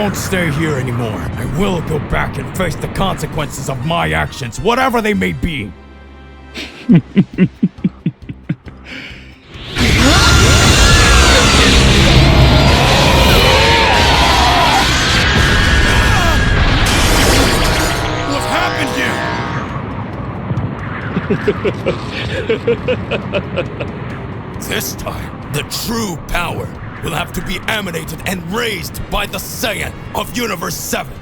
won't stay here anymore. I will go back and face the consequences of my actions, whatever they may be. What happened here? This time, the true power will have to be emanated and raised by the Saiyan of Universe 7.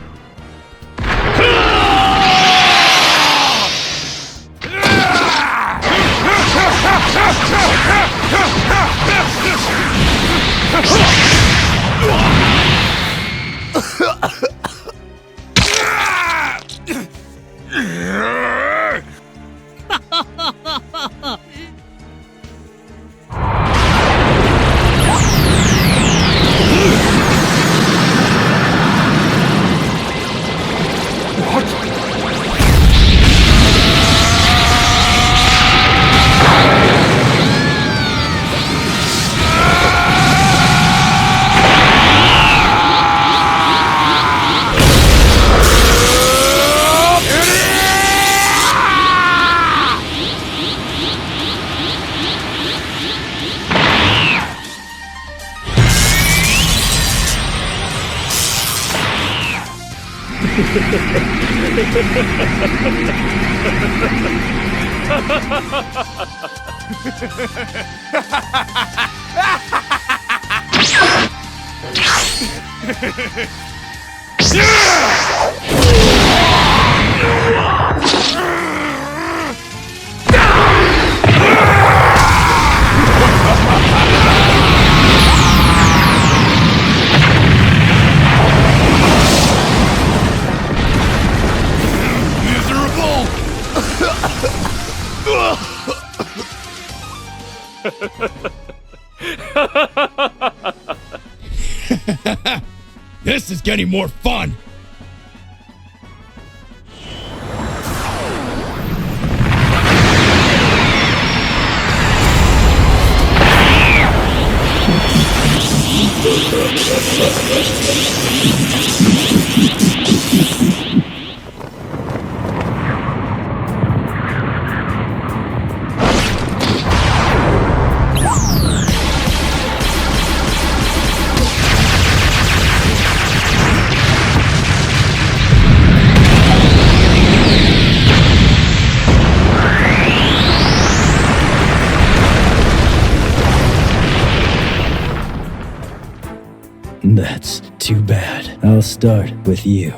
This is getting more fun! That's too bad. I'll start with you.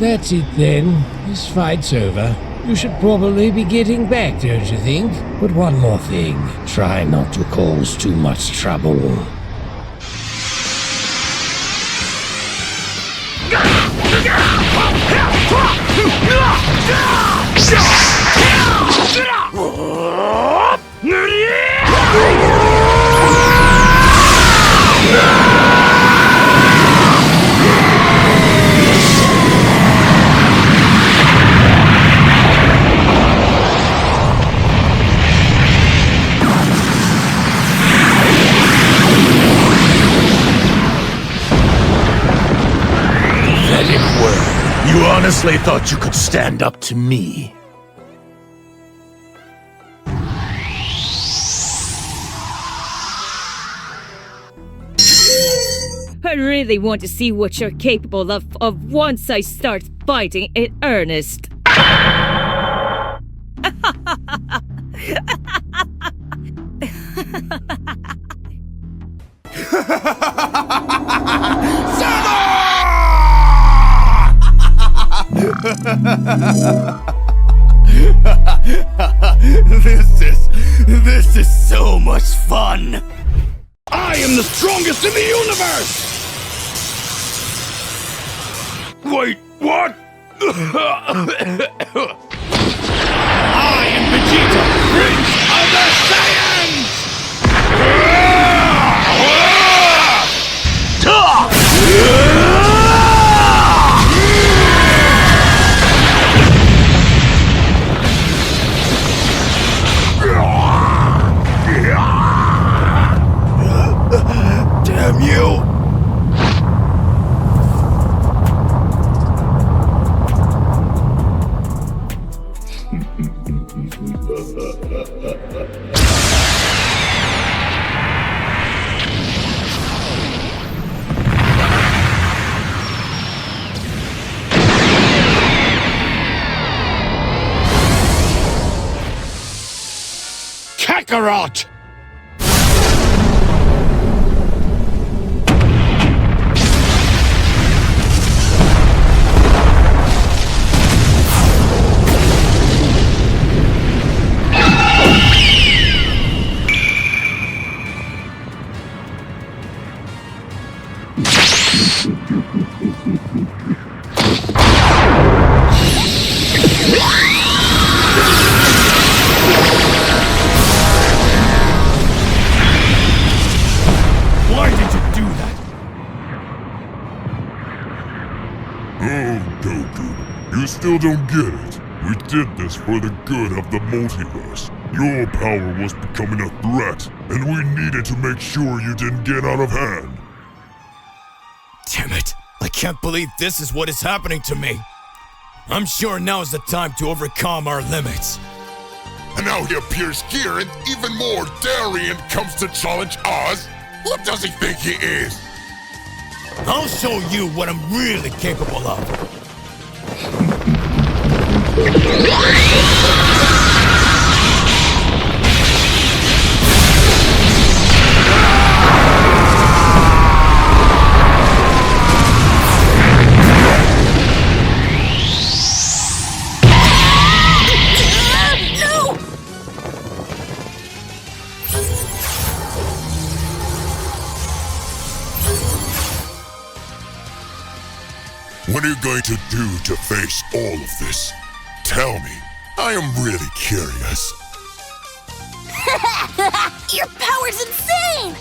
That's it then. This fight's over. You should probably be getting back, don't you think? But one more thing. Try not to cause too much trouble. You honestly thought you could stand up to me. I really want to see what you're capable of once I start fighting in earnest. This is so much fun! I am the strongest in the universe! Wait, what? I am Vegeta, Prince of the Saiyans! Damn you! Kakarot! Why did you do that? Oh, Goku, you still don't get it. We did this for the good of the multiverse. Your power was becoming a threat, and we needed to make sure you didn't get out of hand. Damn it! I can't believe this is what is happening to me. I'm sure now is the time to overcome our limits. And now he appears here and even more daring and comes to challenge us? What does he think he is? I'll show you what I'm really capable of. What are you going to do to face all of this? Tell me. I am really curious. Your power's insane!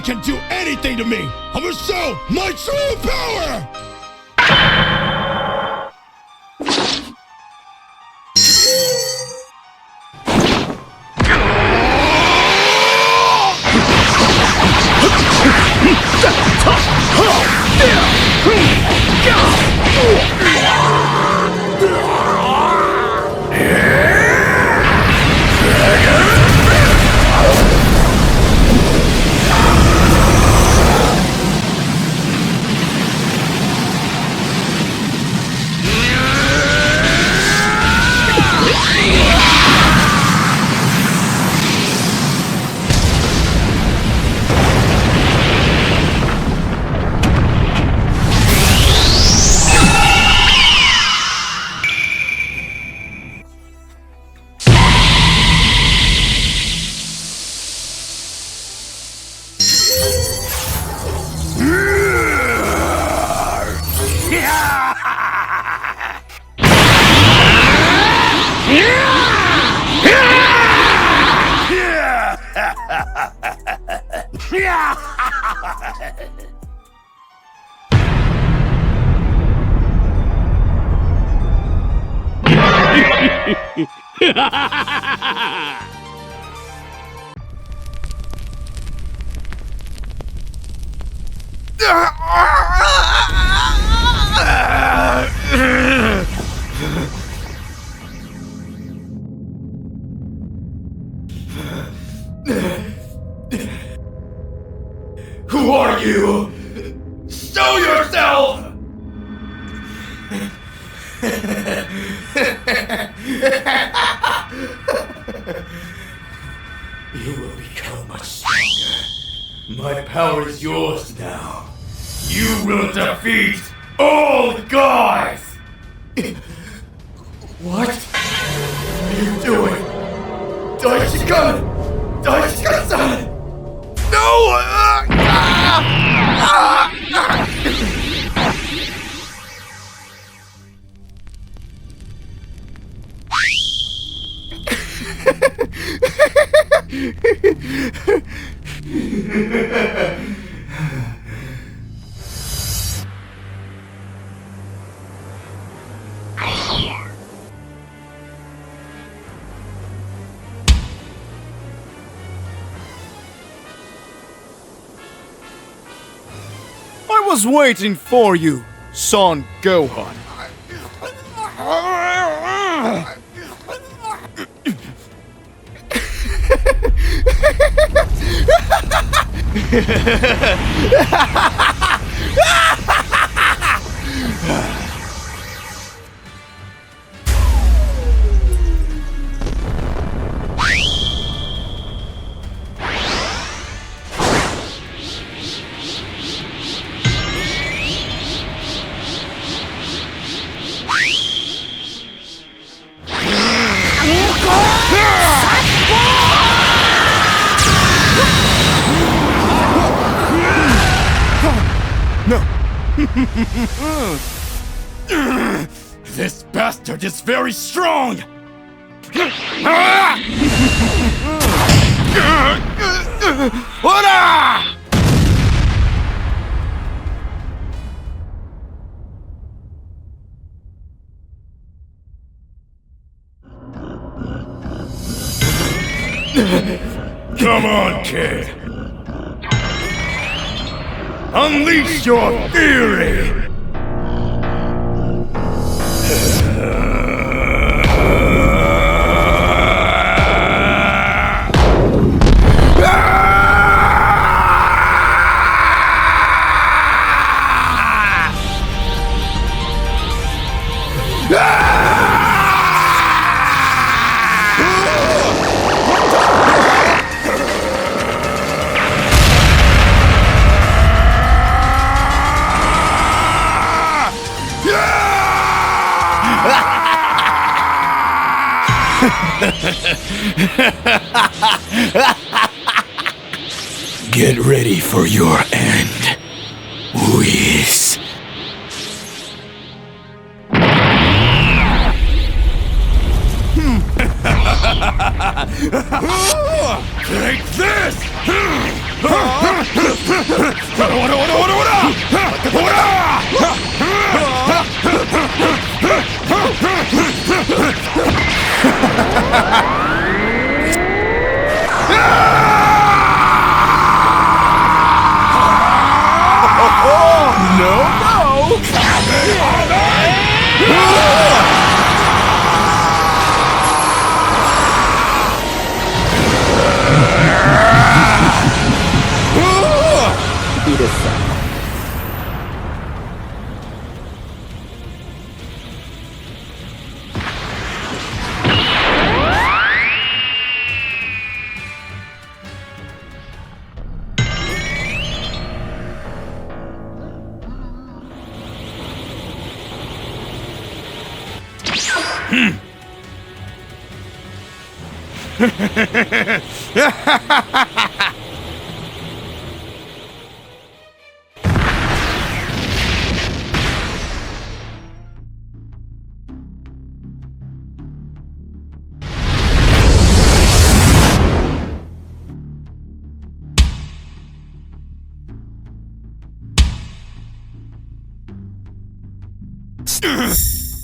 can do anything to me! I'm gonna show my true power! Who are you? Show yourself! You will become much stronger. My power is yours now. You will defeat all gods! What are you doing? Daishikan-san! No! I was waiting for you, Son Gohan. This bastard is very strong! Come on, kid! Unleash your fury! Get ready for your end, Whis. Take this!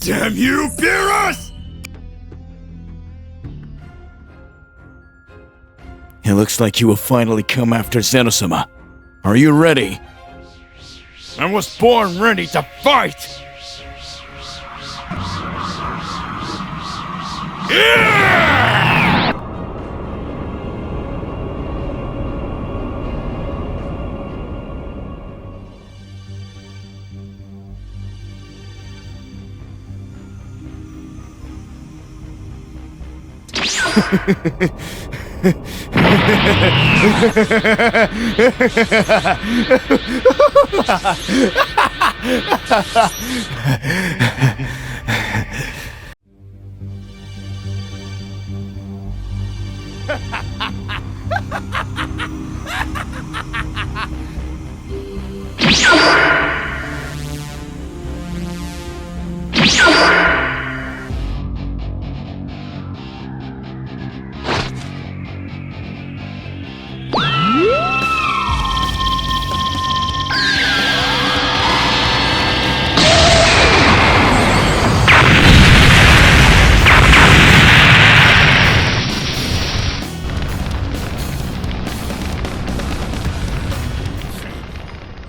Damn you, Beerus! It looks like you will finally come after Zeno-sama. Are you ready? I was born ready to fight!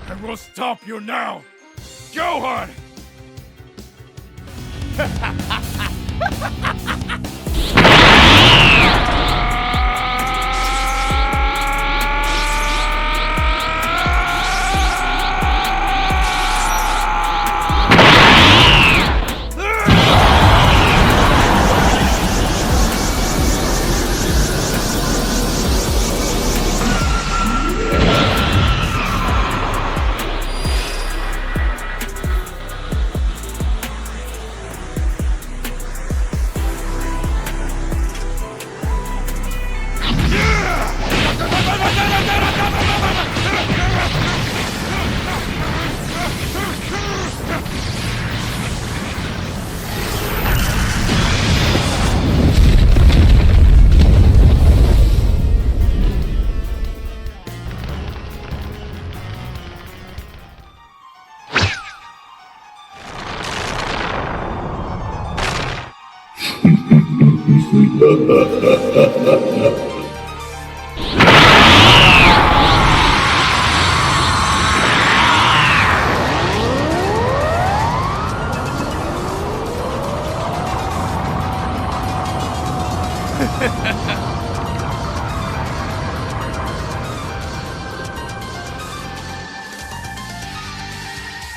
I will stop you now! Gohan!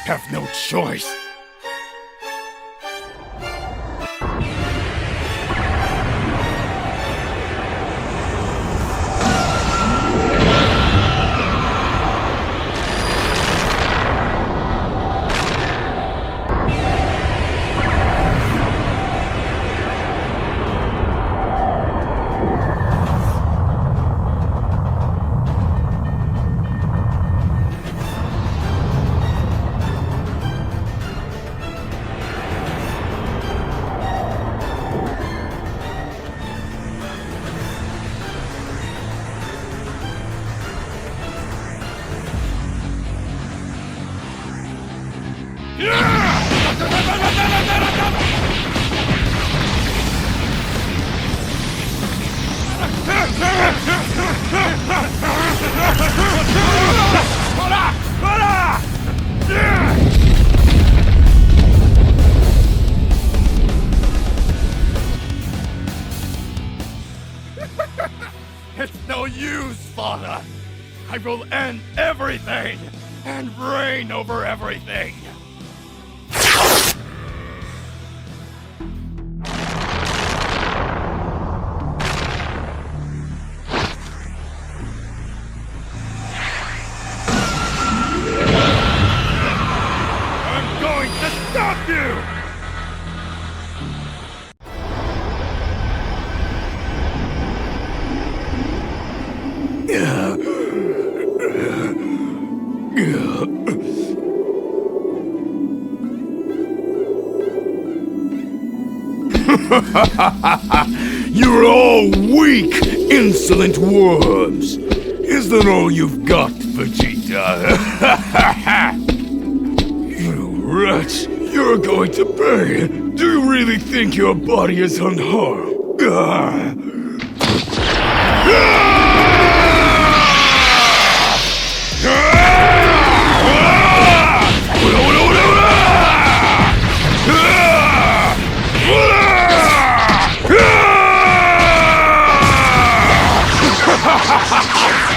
Have no choice. It's no use, father. I will end everything and reign over everything. I'm going to stop you! You're all weak, insolent worms. Is that all you've got, Vegeta? You wretch, you're going to pay. Do you really think your body is unharmed?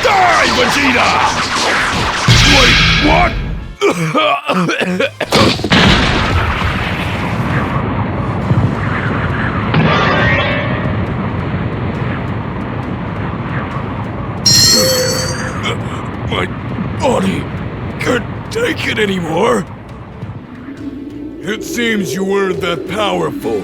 Die, Vegeta! Wait, what? My body can't take it anymore. It seems you weren't that powerful.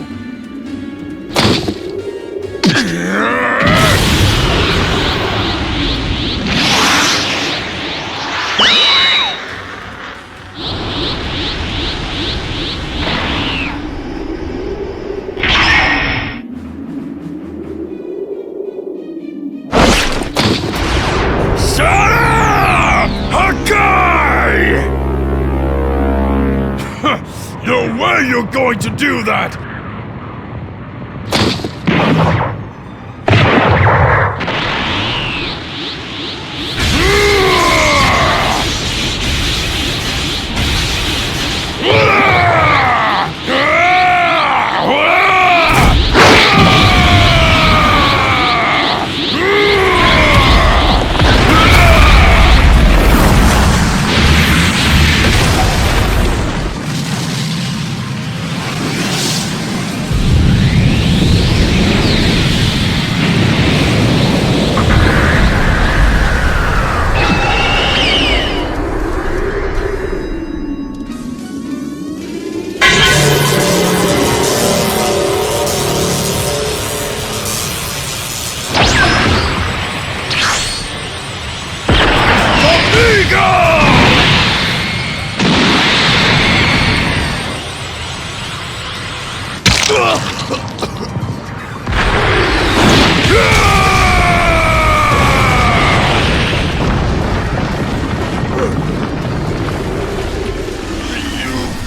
Shut up! Hakai! No way you're going to do that!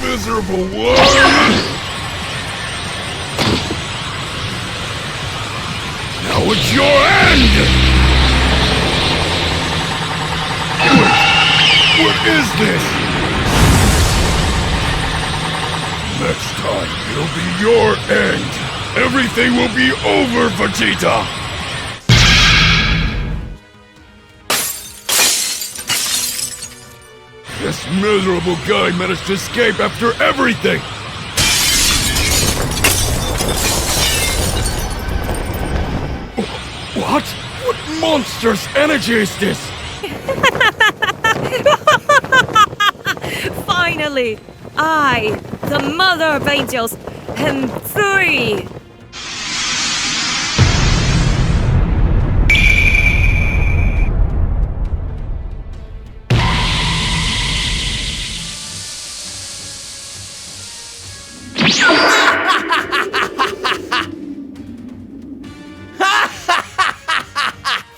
Miserable worm! Now it's your end! What is this? Next time, it'll be your end! Everything will be over, Vegeta! This miserable guy managed to escape after everything! What? What monstrous energy is this? Finally! I, the Mother of Angels, am free!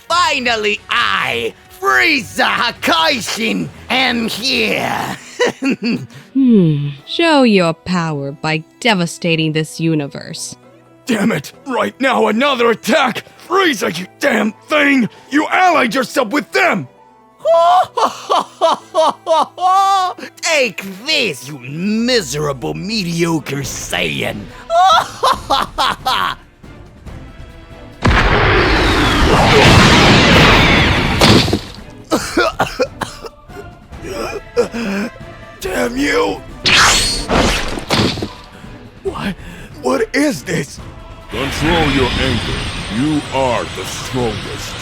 Finally, I, Frieza Hakaishin, am here! Show your power by devastating this universe. Damn it! Right now, another attack! Frieza, you damn thing! You allied yourself with them! Take this, you miserable, mediocre Saiyan! Damn you! What is this? Control your anger. You are the strongest.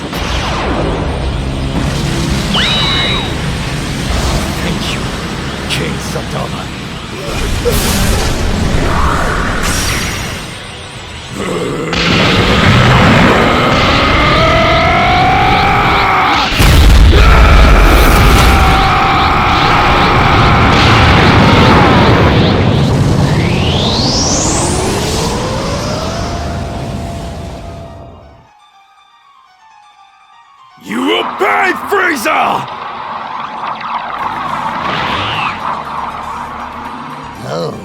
Thank you, King Sadama. home.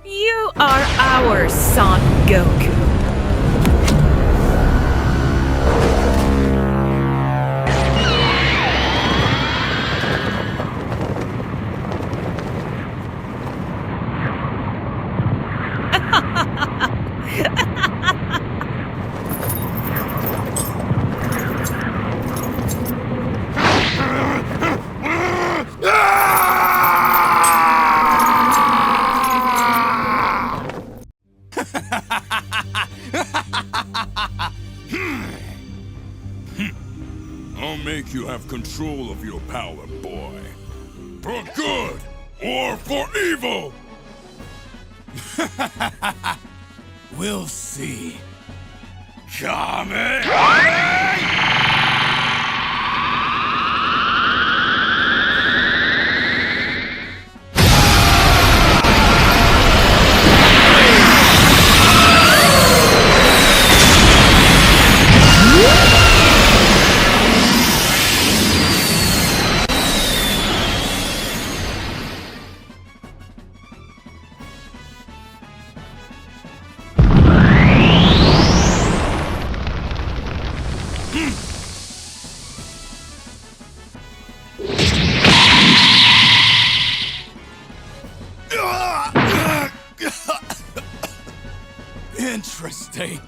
You are our Son Goku. I'll make you have control of your power, boy. For good or for evil! We'll see. Coming! Interesting.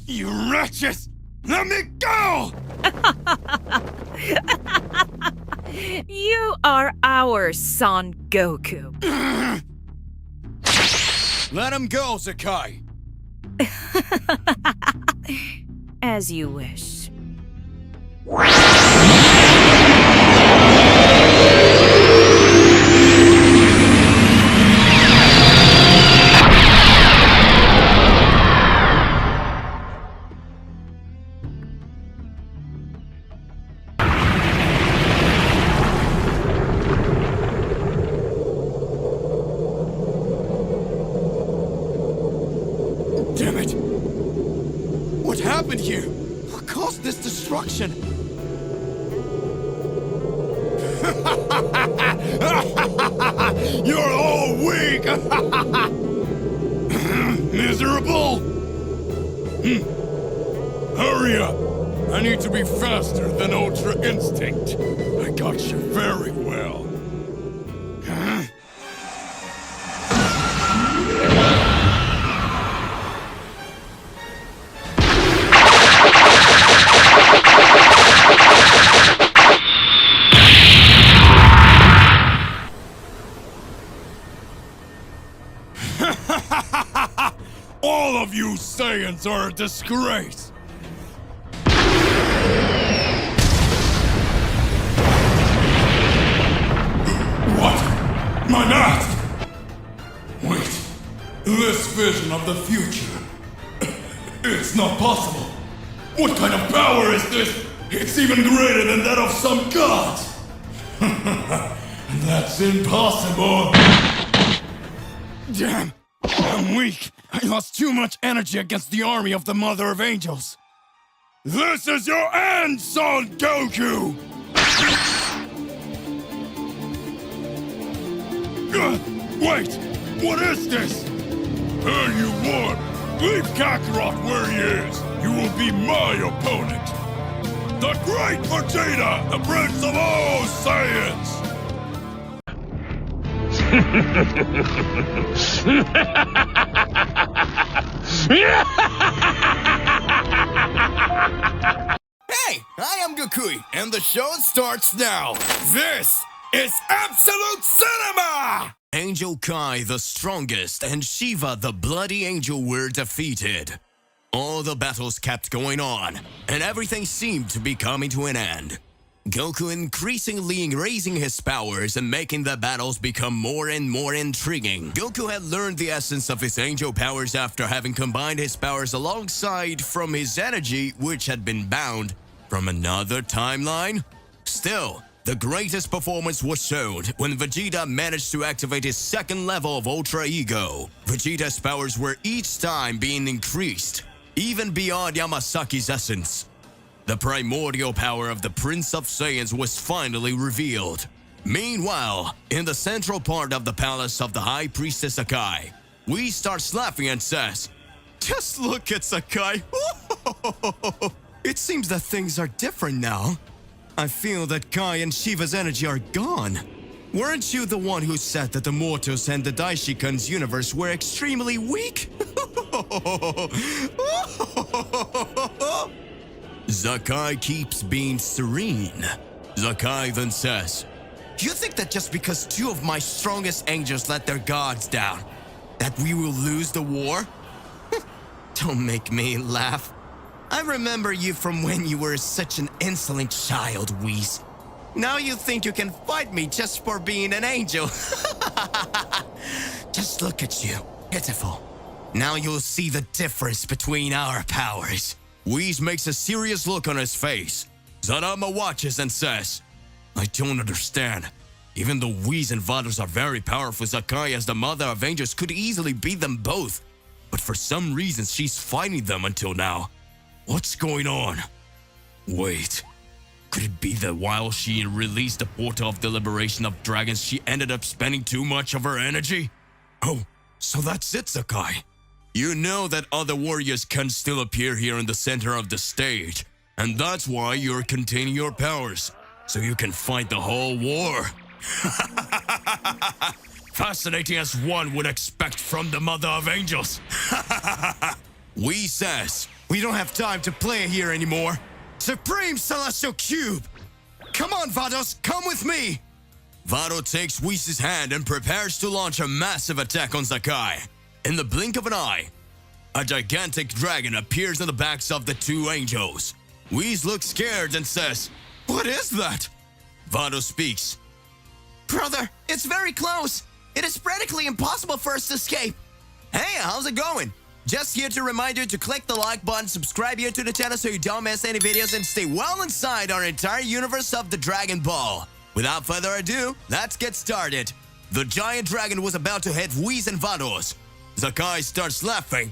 You wretches! Let me go! You are our Son Goku. Let him go, Zakai! As you wish. Damn it! What happened here? What caused this destruction? You're all weak! Miserable! Hurry up! I need to be faster than Ultra Instinct. I got you very well. All of you Saiyans are a disgrace! What? My mask! Wait, this vision of the future... It's not possible! What kind of power is this? It's even greater than that of some gods! That's impossible! Damn! I'm weak. I lost too much energy against the army of the Mother of Angels. This is your end, Son Goku! Wait! What is this? Hey, you won! Leave Kakarot where he is! You will be my opponent! The Great Vegeta, the Prince of all Saiyans! Hey, I am Gokui, and the show starts now. This is Absolute Cinema! Angel Kai the strongest and Shiva the bloody angel were defeated. All the battles kept going on, and everything seemed to be coming to an end. Goku increasingly raising his powers and making the battles become more and more intriguing. Goku had learned the essence of his angel powers after having combined his powers alongside from his energy, which had been bound from another timeline. Still, the greatest performance was shown when Vegeta managed to activate his second level of Ultra Ego. Vegeta's powers were each time being increased, even beyond Yamasaki's essence. The primordial power of the Prince of Saiyans was finally revealed. Meanwhile, in the central part of the palace of the High Priestess Sakai, Whis starts laughing and says, "Just look at Sakai. It seems that things are different now. I feel that Kai and Shiva's energy are gone. Weren't you the one who said that the mortals and the Daishikan's universe were extremely weak?" Sakai keeps being serene. Sakai then says, "You think that just because two of my strongest angels let their gods down, that we will lose the war?" Don't make me laugh. I remember you from when you were such an insolent child, Whis. Now you think you can fight me just for being an angel. Just look at you, pitiful. Now you'll see the difference between our powers. Whis makes a serious look on his face. Zarama watches and says, "I don't understand. Even though Whis and Vados are very powerful, Sakai as the Mother of Angels could easily beat them both. But for some reason, she's fighting them until now. What's going on? Wait, could it be that while she released the portal of the liberation of dragons, she ended up spending too much of her energy? Oh, so that's it, Sakai. You know that other warriors can still appear here in the center of the stage, and that's why you're containing your powers, so you can fight the whole war." Fascinating as one would expect from the Mother of Angels. Whis says, "We don't have time to play here anymore. Supreme Celestial Cube! Come on, Vados, come with me!" Vado takes Whis' hand and prepares to launch a massive attack on Sakai. In the blink of an eye, a gigantic dragon appears in the backs of the two angels. Whis looks scared and says, "What is that?" Vado speaks. "Brother, it's very close. It is practically impossible for us to escape." "Hey, how's it going? Just here to remind you to click the like button, subscribe here to the channel so you don't miss any videos, and stay well inside our entire universe of the Dragon Ball. Without further ado, let's get started. The giant dragon was about to hit Whis and Vados. Sakai starts laughing.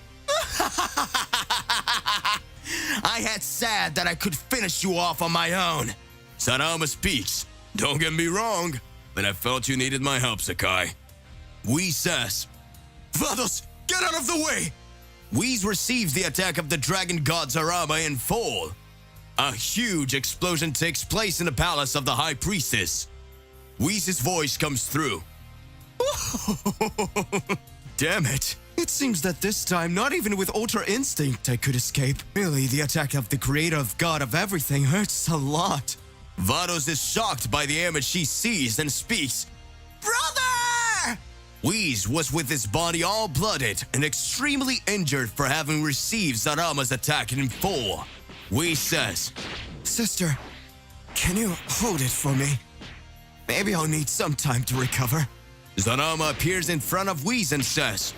"I had said that I could finish you off on my own." Sarama speaks. "Don't get me wrong, but I felt you needed my help, Sakai." Whis says, "Vados, get out of the way!" Whis receives the attack of the dragon god Zarama in full. A huge explosion takes place in the palace of the High Priestess. Whis' voice comes through. Damn it. It seems that this time, not even with Ultra Instinct, I could escape. Really, the attack of the creator of God of everything hurts a lot. Vados is shocked by the image she sees and speaks. "Brother!" Whis was with his body all blooded and extremely injured for having received Zarama's attack in full. Whis says, "Sister, can you hold it for me? Maybe I'll need some time to recover." Zarama appears in front of Whis and says,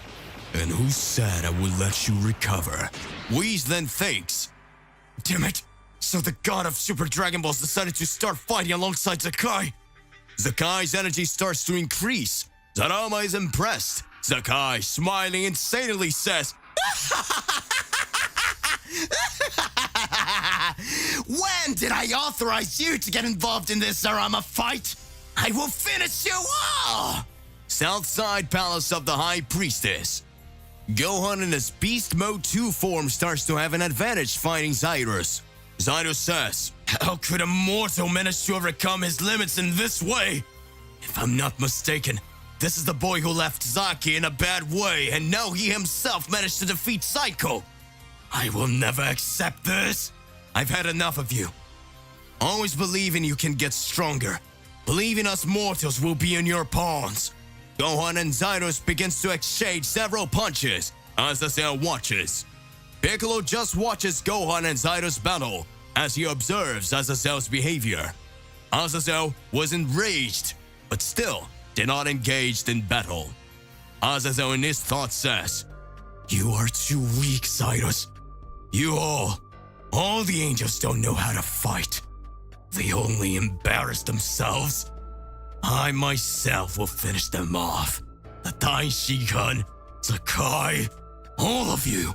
"And who said I would let you recover?" Whis then thinks, Damn it! So the god of Super Dragon Balls decided to start fighting alongside Zakai. Zakai's energy starts to increase. Zarama is impressed. Zakai, smiling insanely, says, "When did I authorize you to get involved in this Zarama fight? I will finish you all!" Southside Palace of the High Priestess. Gohan in his Beast Mode 2 form starts to have an advantage fighting Zyrus. Zyrus says, "How could a mortal manage to overcome his limits in this way? If I'm not mistaken, this is the boy who left Zaki in a bad way, and now he himself managed to defeat Psycho. I will never accept this. I've had enough of you. Always believing you can get stronger. Believing us mortals will be in your pawns." Gohan and Zyrus begins to exchange several punches. Azazel watches. Piccolo just watches Gohan and Zyrus battle as he observes Azazel's behavior. Azazel was enraged, but still did not engage in battle. Azazel in his thoughts says, "You are too weak, Zyrus. You all the angels don't know how to fight. They only embarrass themselves. I myself will finish them off. The Daishigun, Zakai, all of you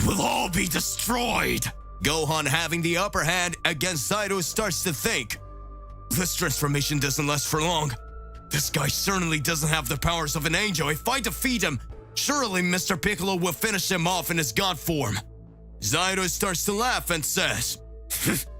will all be destroyed." Gohan, having the upper hand against Zyrus, starts to think, "This transformation doesn't last for long. This guy certainly doesn't have the powers of an angel. If I defeat him, surely Mr. Piccolo will finish him off in his god form." Zyrus starts to laugh and says,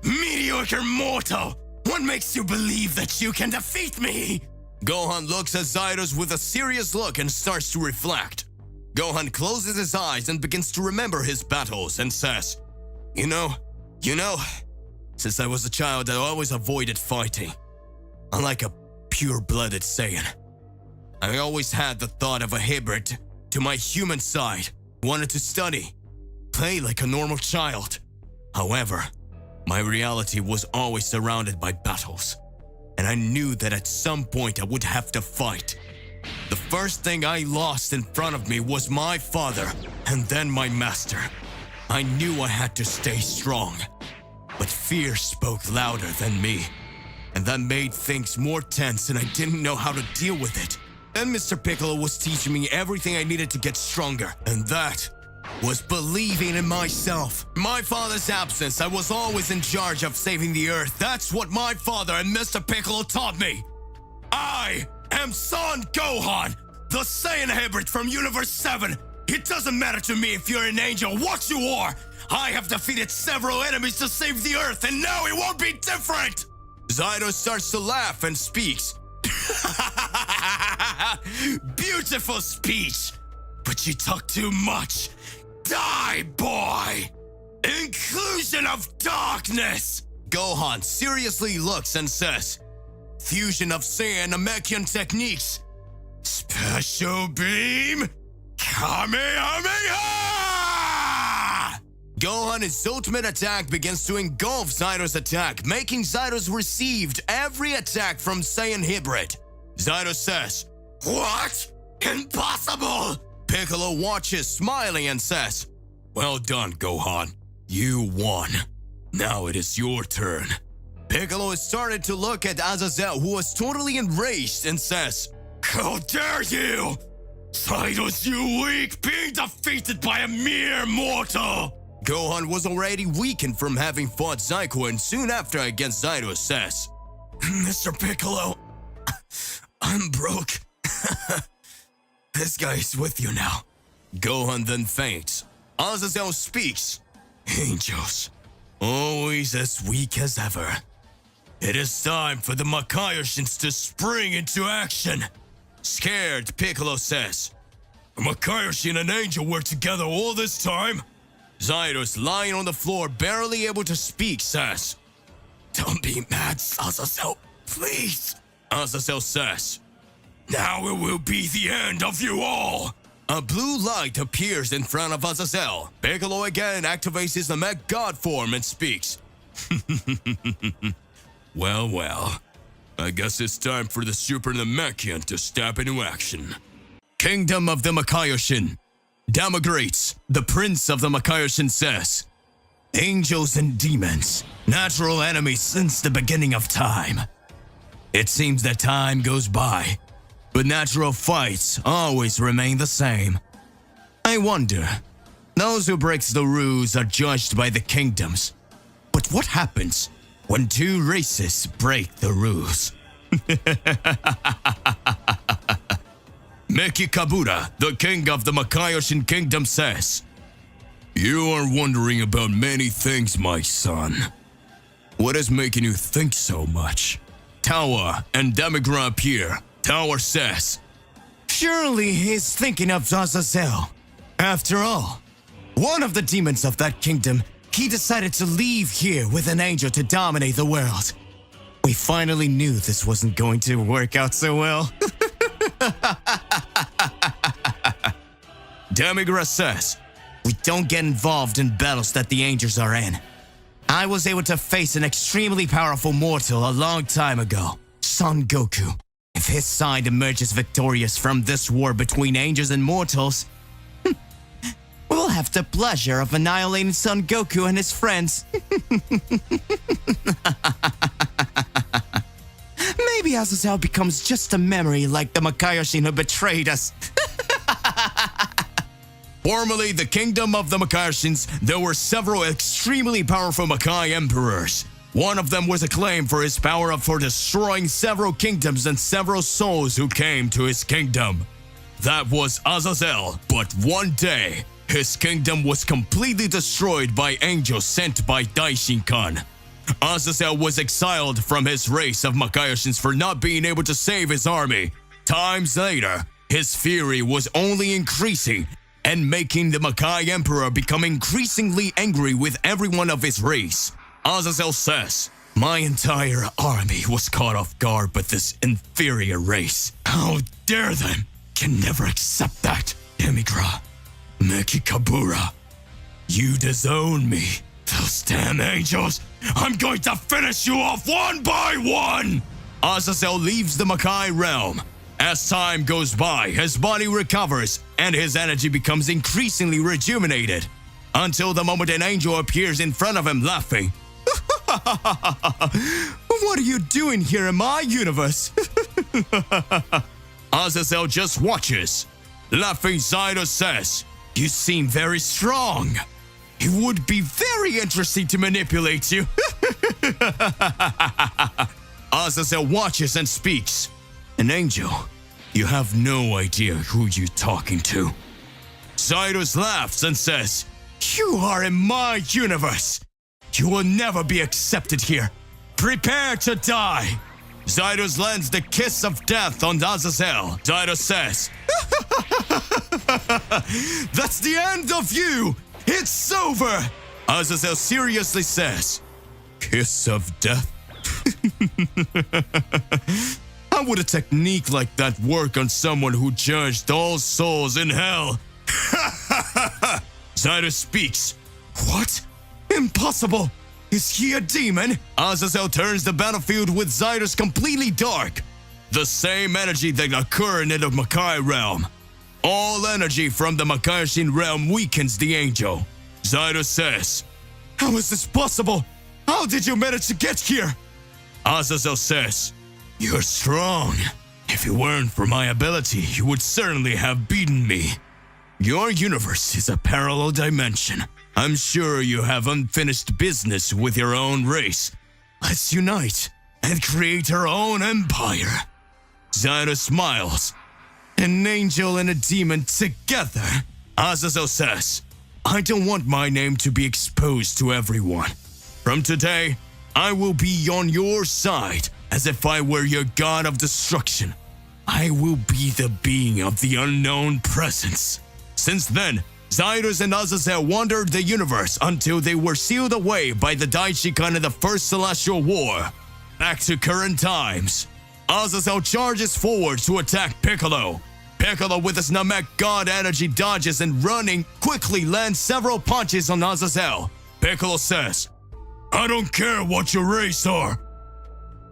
"Mediocre mortal! What makes you believe that you can defeat me?" Gohan looks at Zyrus with a serious look and starts to reflect. Gohan closes his eyes and begins to remember his battles and says, You know, since I was a child, I always avoided fighting. Unlike a pure-blooded Saiyan, I always had the thought of a hybrid to my human side, wanted to study, play like a normal child. However, my reality was always surrounded by battles, and I knew that at some point I would have to fight. The first thing I lost in front of me was my father, and then my master. I knew I had to stay strong, but fear spoke louder than me, and that made things more tense, and I didn't know how to deal with it. Then Mr. Piccolo was teaching me everything I needed to get stronger, and that was believing in myself. My father's absence, I was always in charge of saving the Earth. That's what my father and Mr. Piccolo taught me. I am Son Gohan, the Saiyan hybrid from Universe 7. It doesn't matter to me if you're an angel, what you are. I have defeated several enemies to save the Earth, and now it won't be different. Zyrus starts to laugh and speaks. Beautiful speech, but you talk too much. Die, boy! Inclusion of darkness! Gohan seriously looks and says, "Fusion of Saiyan Namekian techniques. Special beam, Kamehameha!" Gohan's ultimate attack begins to engulf Zyrus' attack, making Zyrus received every attack from Saiyan Hybrid. Zyrus says, "What? Impossible!" Piccolo watches, smiling, and says, "Well done, Gohan. You won. Now it is your turn." Piccolo has started to look at Azazel, who was totally enraged, and says, "How dare you! Zyrus, you weak, being defeated by a mere mortal!" Gohan was already weakened from having fought Zyko, and soon after against Zyrus says, "Mr. Piccolo, I'm broke. This guy is with you now." Gohan then faints. Azazel speaks. "Angels, always as weak as ever. It is time for the Makayoshins to spring into action." Scared, Piccolo says, "A Makayoshi and an angel were together all this time?" Zyrus, lying on the floor, barely able to speak, says, "Don't be mad, Azazel, please." Azazel says, "Now it will be the end of you all." A blue light appears in front of Azazel. Piccolo again activates his Namek God form and speaks. Well, I guess it's time for the Super Namekian to step into action. Kingdom of the Makaioshin. Damagerates, the prince of the Makaioshin, says, Angels and demons, natural enemies since the beginning of time. It seems that time goes by, but natural fights always remain the same. I wonder, those who break the rules are judged by the kingdoms. But what happens when two races break the rules? Meki Kabura, the king of the Makayoshin kingdom, says, "You are wondering about many things, my son. What is making you think so much?" Tower and Demigra appear. Tower says, "Surely he's thinking of Azazel. After all, one of the demons of that kingdom, he decided to leave here with an angel to dominate the world. We finally knew this wasn't going to work out so well." Demigra says, "We don't get involved in battles that the angels are in. I was able to face an extremely powerful mortal a long time ago, Son Goku. If his side emerges victorious from this war between angels and mortals, we'll have the pleasure of annihilating Son Goku and his friends." Maybe Azazel becomes just a memory like the Makayoshin who betrayed us. Formerly the kingdom of the Makayoshins, there were several extremely powerful Makai emperors. One of them was acclaimed for his power for destroying several kingdoms and several souls who came to his kingdom. That was Azazel, but one day, his kingdom was completely destroyed by angels sent by Daishinkan. Azazel was exiled from his race of Makayoshins for not being able to save his army. Times later, his fury was only increasing and making the Makai Emperor become increasingly angry with everyone of his race. Azazel says, "My entire army was caught off guard by this inferior race. How dare them? Can never accept that. Demigra, Meki Kabura, you disown me. Those damn angels, I'm going to finish you off one by one!" Azazel leaves the Makai realm. As time goes by, his body recovers and his energy becomes increasingly rejuvenated until the moment an angel appears in front of him laughing. "What are you doing here in my universe?" Azazel just watches. Laughing, Zydo says, "You seem very strong. It would be very interesting to manipulate you." Azazel watches and speaks. "An angel, you have no idea who you're talking to." Zydos laughs and says, "You are in my universe. You will never be accepted here. Prepare to die." Zydos lands the kiss of death on Azazel. Zydos says, "That's the end of you. It's over." Azazel seriously says, "Kiss of death?" How would a technique like that work on someone who judged all souls in hell? Zydos speaks. "What? Impossible! Is he a demon?" Azazel turns the battlefield with Zydos completely dark. The same energy that occurred in the Makai realm. All energy from the Makayoshin realm weakens the angel. Zydos says, "How is this possible? How did you manage to get here?" Azazel says, "You're strong. If it weren't for my ability, you would certainly have beaten me. Your universe is a parallel dimension. I'm sure you have unfinished business with your own race. Let's unite and create our own empire." Zydos smiles. "An angel and a demon together?" Azazel says, "I don't want my name to be exposed to everyone. From today, I will be on your side as if I were your god of destruction. I will be the being of the unknown presence." Since then, Zydos and Azazel wandered the universe until they were sealed away by the Daishikan in the First Celestial War. Back to current times. Azazel charges forward to attack Piccolo. Piccolo with his Namek God energy dodges and running quickly lands several punches on Azazel. Piccolo says, "I don't care what your race are.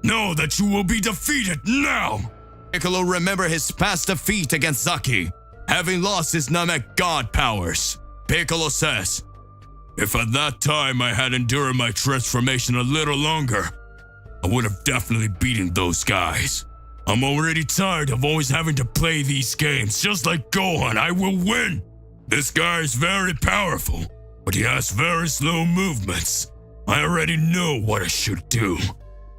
Know that you will be defeated now." Piccolo remembers his past defeat against Zaki, having lost his Namek God powers. Piccolo says, If at that time I had endured my transformation a little longer, I would have definitely beaten those guys. I'm already tired of always having to play these games. Just like Gohan, I will win. This guy is very powerful, but he has very slow movements. I already know what I should do.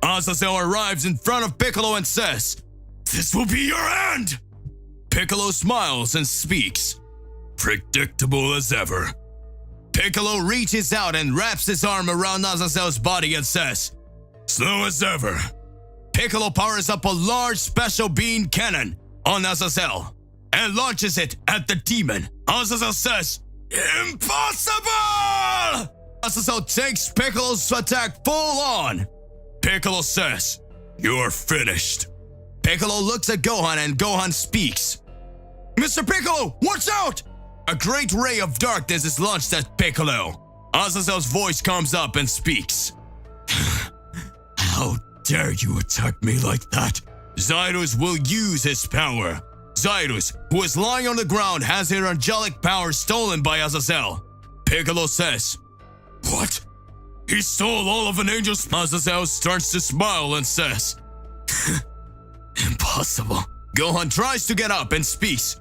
Azazel arrives in front of Piccolo and says, "This will be your end!" Piccolo smiles and speaks. Predictable as ever. Piccolo reaches out and wraps his arm around Azazel's body and says, "Slow as ever." Piccolo powers up a large special beam cannon on Azazel and launches it at the demon. Azazel says, "Impossible!" Azazel takes Piccolo's attack full on. Piccolo says, "You're finished." Piccolo looks at Gohan and Gohan speaks. Mr. Piccolo, watch out! A great ray of darkness is launched at Piccolo. Azazel's voice comes up and speaks. How dare you attack me like that? Zyrus will use his power. Zyrus, who is lying on the ground, has her angelic power stolen by Azazel. Piccolo says, "What? He stole all of an angel's..." Azazel starts to smile and says, "Impossible." Gohan tries to get up and speaks.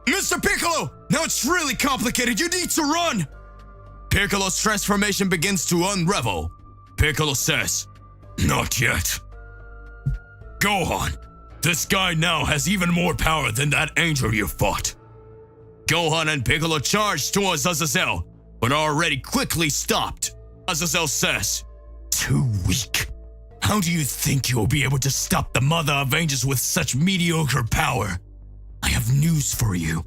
Mr. Piccolo, now it's really complicated. You need to run. Piccolo's transformation begins to unravel. Piccolo says, "Not yet. Gohan, this guy now has even more power than that angel you fought." Gohan and Piccolo charge towards Azazel, but are already quickly stopped. Azazel says, "Too weak. How do you think you'll be able to stop the Mother of Angels with such mediocre power? I have news for you.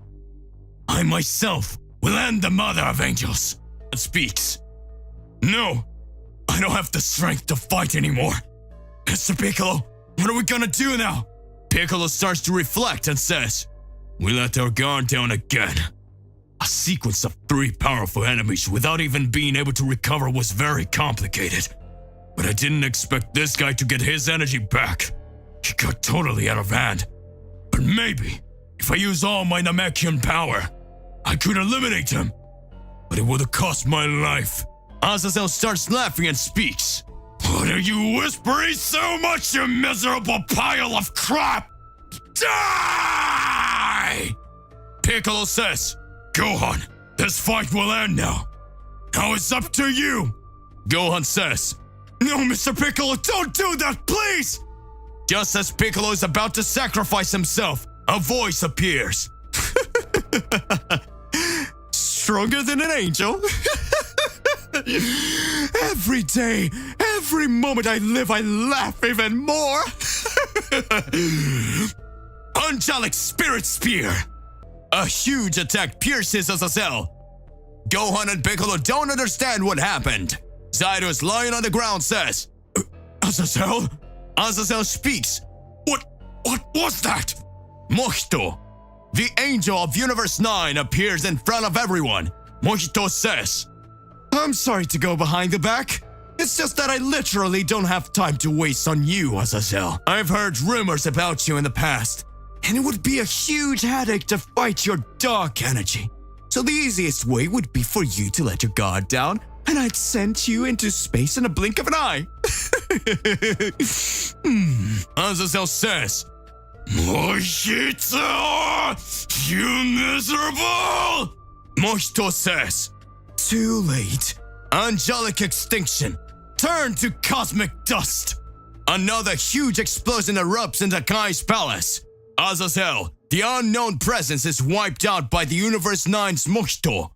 I myself will end the Mother of Angels." Speaks. "No, I don't have the strength to fight anymore. Mr. Piccolo, what are we gonna do now?" Piccolo starts to reflect and says, "We let our guard down again. A sequence of 3 powerful enemies without even being able to recover was very complicated. But I didn't expect this guy to get his energy back. He got totally out of hand. But maybe, if I use all my Namekian power, I could eliminate him. But it would have cost my life." Azazel starts laughing and speaks. "What are you whispering so much, you miserable pile of crap? Die!" Piccolo says, "Gohan, this fight will end now. Now it's up to you." Gohan says, "No, Mr. Piccolo, don't do that, please!" Just as Piccolo is about to sacrifice himself, a voice appears. Stronger than an angel? Every day, every moment I live, I laugh even more. Angelic Spirit Spear. A huge attack pierces Azazel. Gohan and Piccolo don't understand what happened. Zyrus, lying on the ground, says, "Azazel?" Azazel speaks. What was that?" Mojito, the angel of Universe 9, appears in front of everyone. Mojito says, I'm sorry to go behind the back. It's just that I literally don't have time to waste on you, Azazel. I've heard rumors about you in the past, and it would be a huge headache to fight your dark energy. So the easiest way would be for you to let your guard down, and I'd send you into space in a blink of an eye. Azazel says, Mojito, you miserable! Mojito says, too late. Angelic extinction. Turn to cosmic dust. Another huge explosion erupts in the Kai's palace. Azazel, the unknown presence, is wiped out by the Universe 9's Mojito.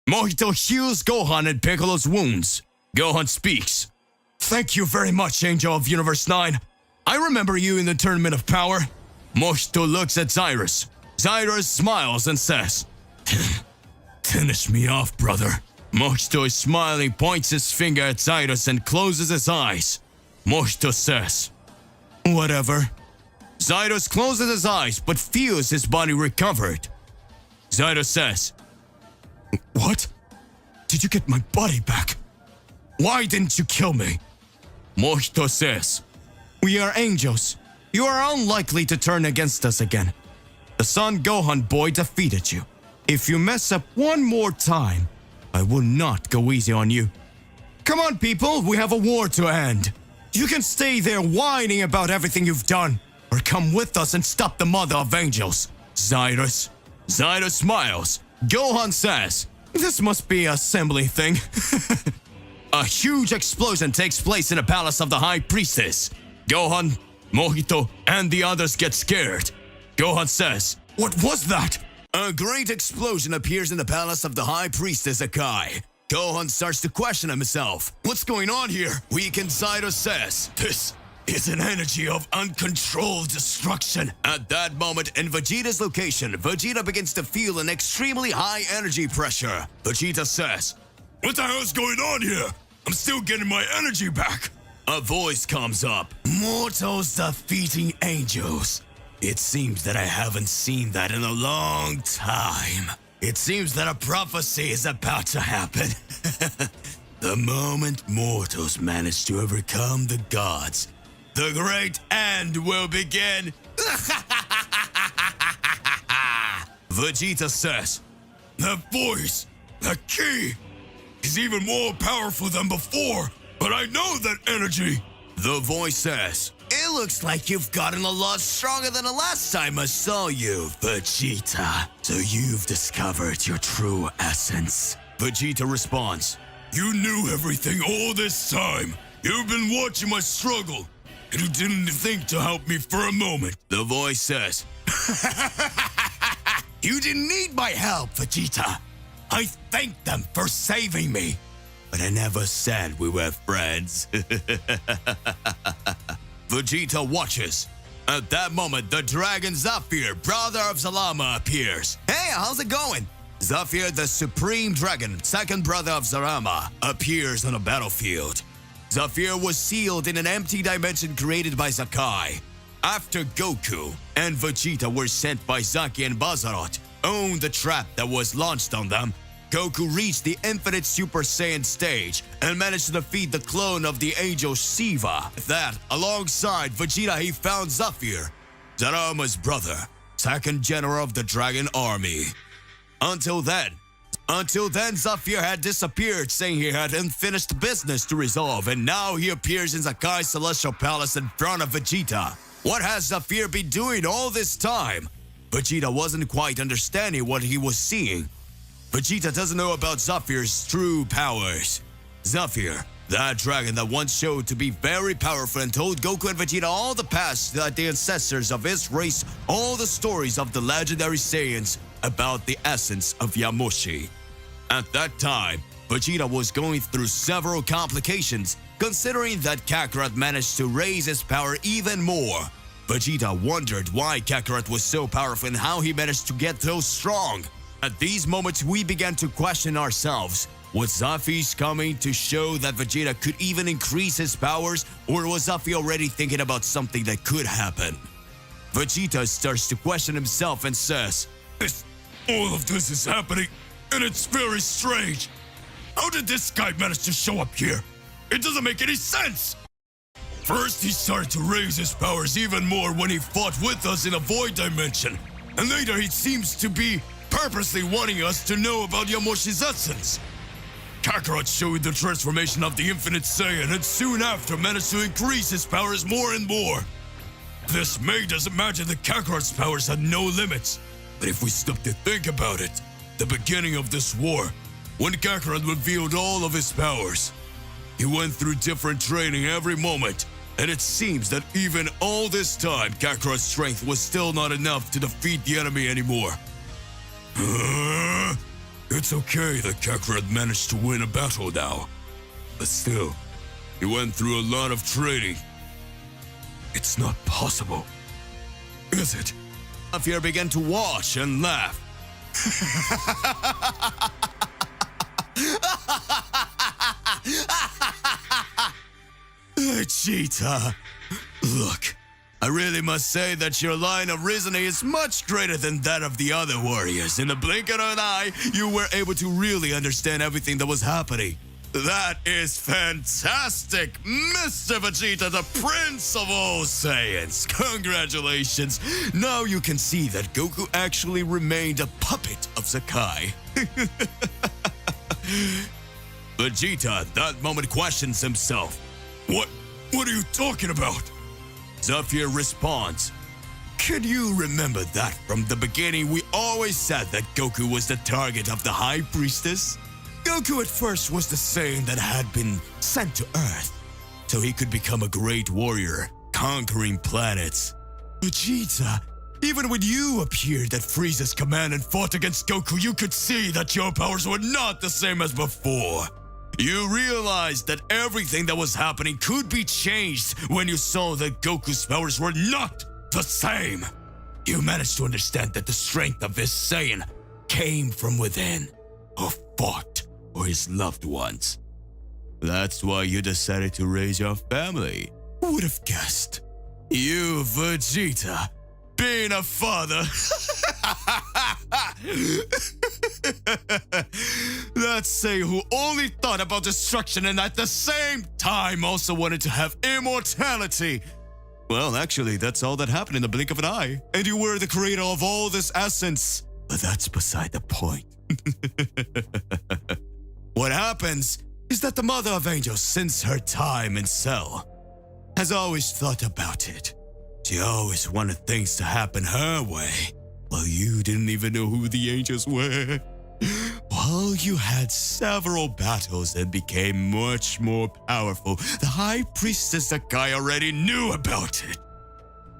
Mojito heals Gohan and Piccolo's wounds. Gohan speaks. Thank you very much, Angel of Universe 9. I remember you in the Tournament of Power. Mojito looks at Zyrus. Zyrus smiles and says, Finish me off, brother. Mojito is smiling, points his finger at Zyrus and closes his eyes. Mojito says, whatever. Zyrus closes his eyes but feels his body recovered. Zyrus says, what? Did you get my body back? Why didn't you kill me? Mojito says, we are angels. You are unlikely to turn against us again. The Son Gohan boy defeated you. If you mess up one more time, I will not go easy on you. Come on, people, we have a war to end. You can stay there whining about everything you've done, or come with us and stop the mother of angels. Zyrus. Zyrus smiles. Gohan says, this must be a assembly thing. A huge explosion takes place in the palace of the High Priestess. Gohan, Mojito, and the others get scared. Gohan says, what was that? A great explosion appears in the palace of the High Priestess Akai. Gohan starts to question himself. What's going on here? Weakened Zyrus says, this is an energy of uncontrolled destruction. At that moment, in Vegeta's location, Vegeta begins to feel an extremely high energy pressure. Vegeta says, what the hell is going on here? I'm still getting my energy back. A voice comes up. Mortals defeating angels. It seems that I haven't seen that in a long time. It seems that a prophecy is about to happen. The moment mortals manage to overcome the gods, the great end will begin. Vegeta says, that voice, that key, is even more powerful than before, but I know that energy. The voice says, it looks like you've gotten a lot stronger than the last time I saw you, Vegeta. So you've discovered your true essence. Vegeta responds, you knew everything all this time. You've been watching my struggle, and you didn't think to help me for a moment. The voice says, you didn't need my help, Vegeta. I thanked them for saving me, but I never said we were friends. Vegeta watches. At that moment, the dragon Zafir, brother of Zalama, appears. Hey, how's it going? Zafir, the supreme dragon, second brother of Zarama, appears on a battlefield. Zafir was sealed in an empty dimension created by Zakai. After Goku and Vegeta were sent by Zaki and Bazaroth, owned the trap that was launched on them, Goku reached the Infinite Super Saiyan stage and managed to defeat the clone of the angel Shiva. With that, alongside Vegeta, he found Zafir, Zarama's brother, second general of the Dragon Army. Until then, Zafir had disappeared, saying he had unfinished business to resolve, and now he appears in Zakai's Celestial Palace in front of Vegeta. What has Zafir been doing all this time? Vegeta wasn't quite understanding what he was seeing. Vegeta doesn't know about Zafir's true powers. Zafir, that dragon that once showed to be very powerful and told Goku and Vegeta all the past, that the ancestors of his race, all the stories of the legendary Saiyans about the essence of Yamushi. At that time, Vegeta was going through several complications, considering that Kakarot managed to raise his power even more. Vegeta wondered why Kakarot was so powerful and how he managed to get so strong. At these moments, we began to question ourselves. Was Zafir coming to show that Vegeta could even increase his powers, or was Zafir already thinking about something that could happen? Vegeta starts to question himself and says, all of this is happening, and it's very strange. How did this guy manage to show up here? It doesn't make any sense! First, he started to raise his powers even more when he fought with us in a void dimension, and later he seems to be purposely wanting us to know about Yamoshi's essence. Kakarot showed the transformation of the Infinite Saiyan and soon after managed to increase his powers more and more. This made us imagine that Kakarot's powers had no limits. But if we stop to think about it, the beginning of this war, when Kakarot revealed all of his powers, he went through different training every moment, and it seems that even all this time, Kakarot's strength was still not enough to defeat the enemy anymore. It's okay that Kakarot managed to win a battle now, but still, he went through a lot of training. It's not possible, is it? Zafir began to watch and laugh. Cheetah, look, I really must say that your line of reasoning is much greater than that of the other warriors. In the blink of an eye, you were able to really understand everything that was happening. That is fantastic, Mr. Vegeta, the Prince of all Saiyans. Congratulations. Now you can see that Goku actually remained a puppet of Sakai. Vegeta at that moment questions himself. What are you talking about? Zafir responds. Can you remember that from the beginning we always said that Goku was the target of the High Priestess? Goku at first was the Saiyan that had been sent to Earth, so he could become a great warrior, conquering planets. Vegeta, even when you appeared at Frieza's command and fought against Goku, you could see that your powers were not the same as before. You realized that everything that was happening could be changed when you saw that Goku's powers were not the same. You managed to understand that the strength of this Saiyan came from within, or fought for his loved ones. That's why you decided to raise your family. Who would have guessed? You, Vegeta, being a father. That Saiyan who only thought about destruction and at the same time also wanted to have immortality. Well, actually, that's all that happened in the blink of an eye. And you were the creator of all this essence. But that's beside the point. What happens is that the Mother of Angels, since her time in Cell, has always thought about it. She always wanted things to happen her way, while you didn't even know who the angels were. While you had several battles and became much more powerful, the High Priestess Sakai already knew about it.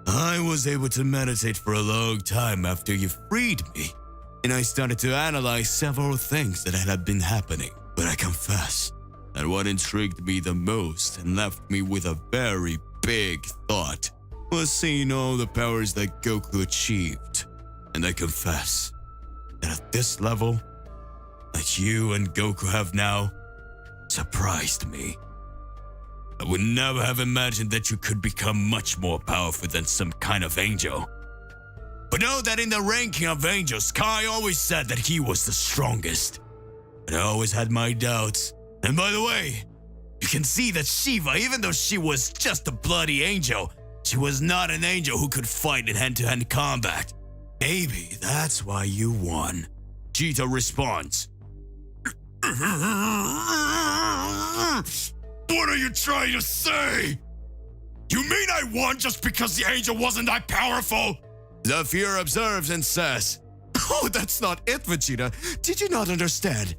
I was able to meditate for a long time after you freed me, and I started to analyze several things that had been happening. But I confess that what intrigued me the most and left me with a very big thought was seeing all the powers that Goku achieved. And I confess that at this level, that you and Goku have now, surprised me. I would never have imagined that you could become much more powerful than some kind of angel. But know that in the ranking of angels, Kai always said that he was the strongest. But I always had my doubts. And by the way, you can see that Shiva, even though she was just a bloody angel, she was not an angel who could fight in hand-to-hand combat. Maybe that's why you won. Vegeta responds. What are you trying to say? You mean I won just because the angel wasn't that powerful? Zafir observes and says, Oh, that's not it, Vegeta. Did you not understand?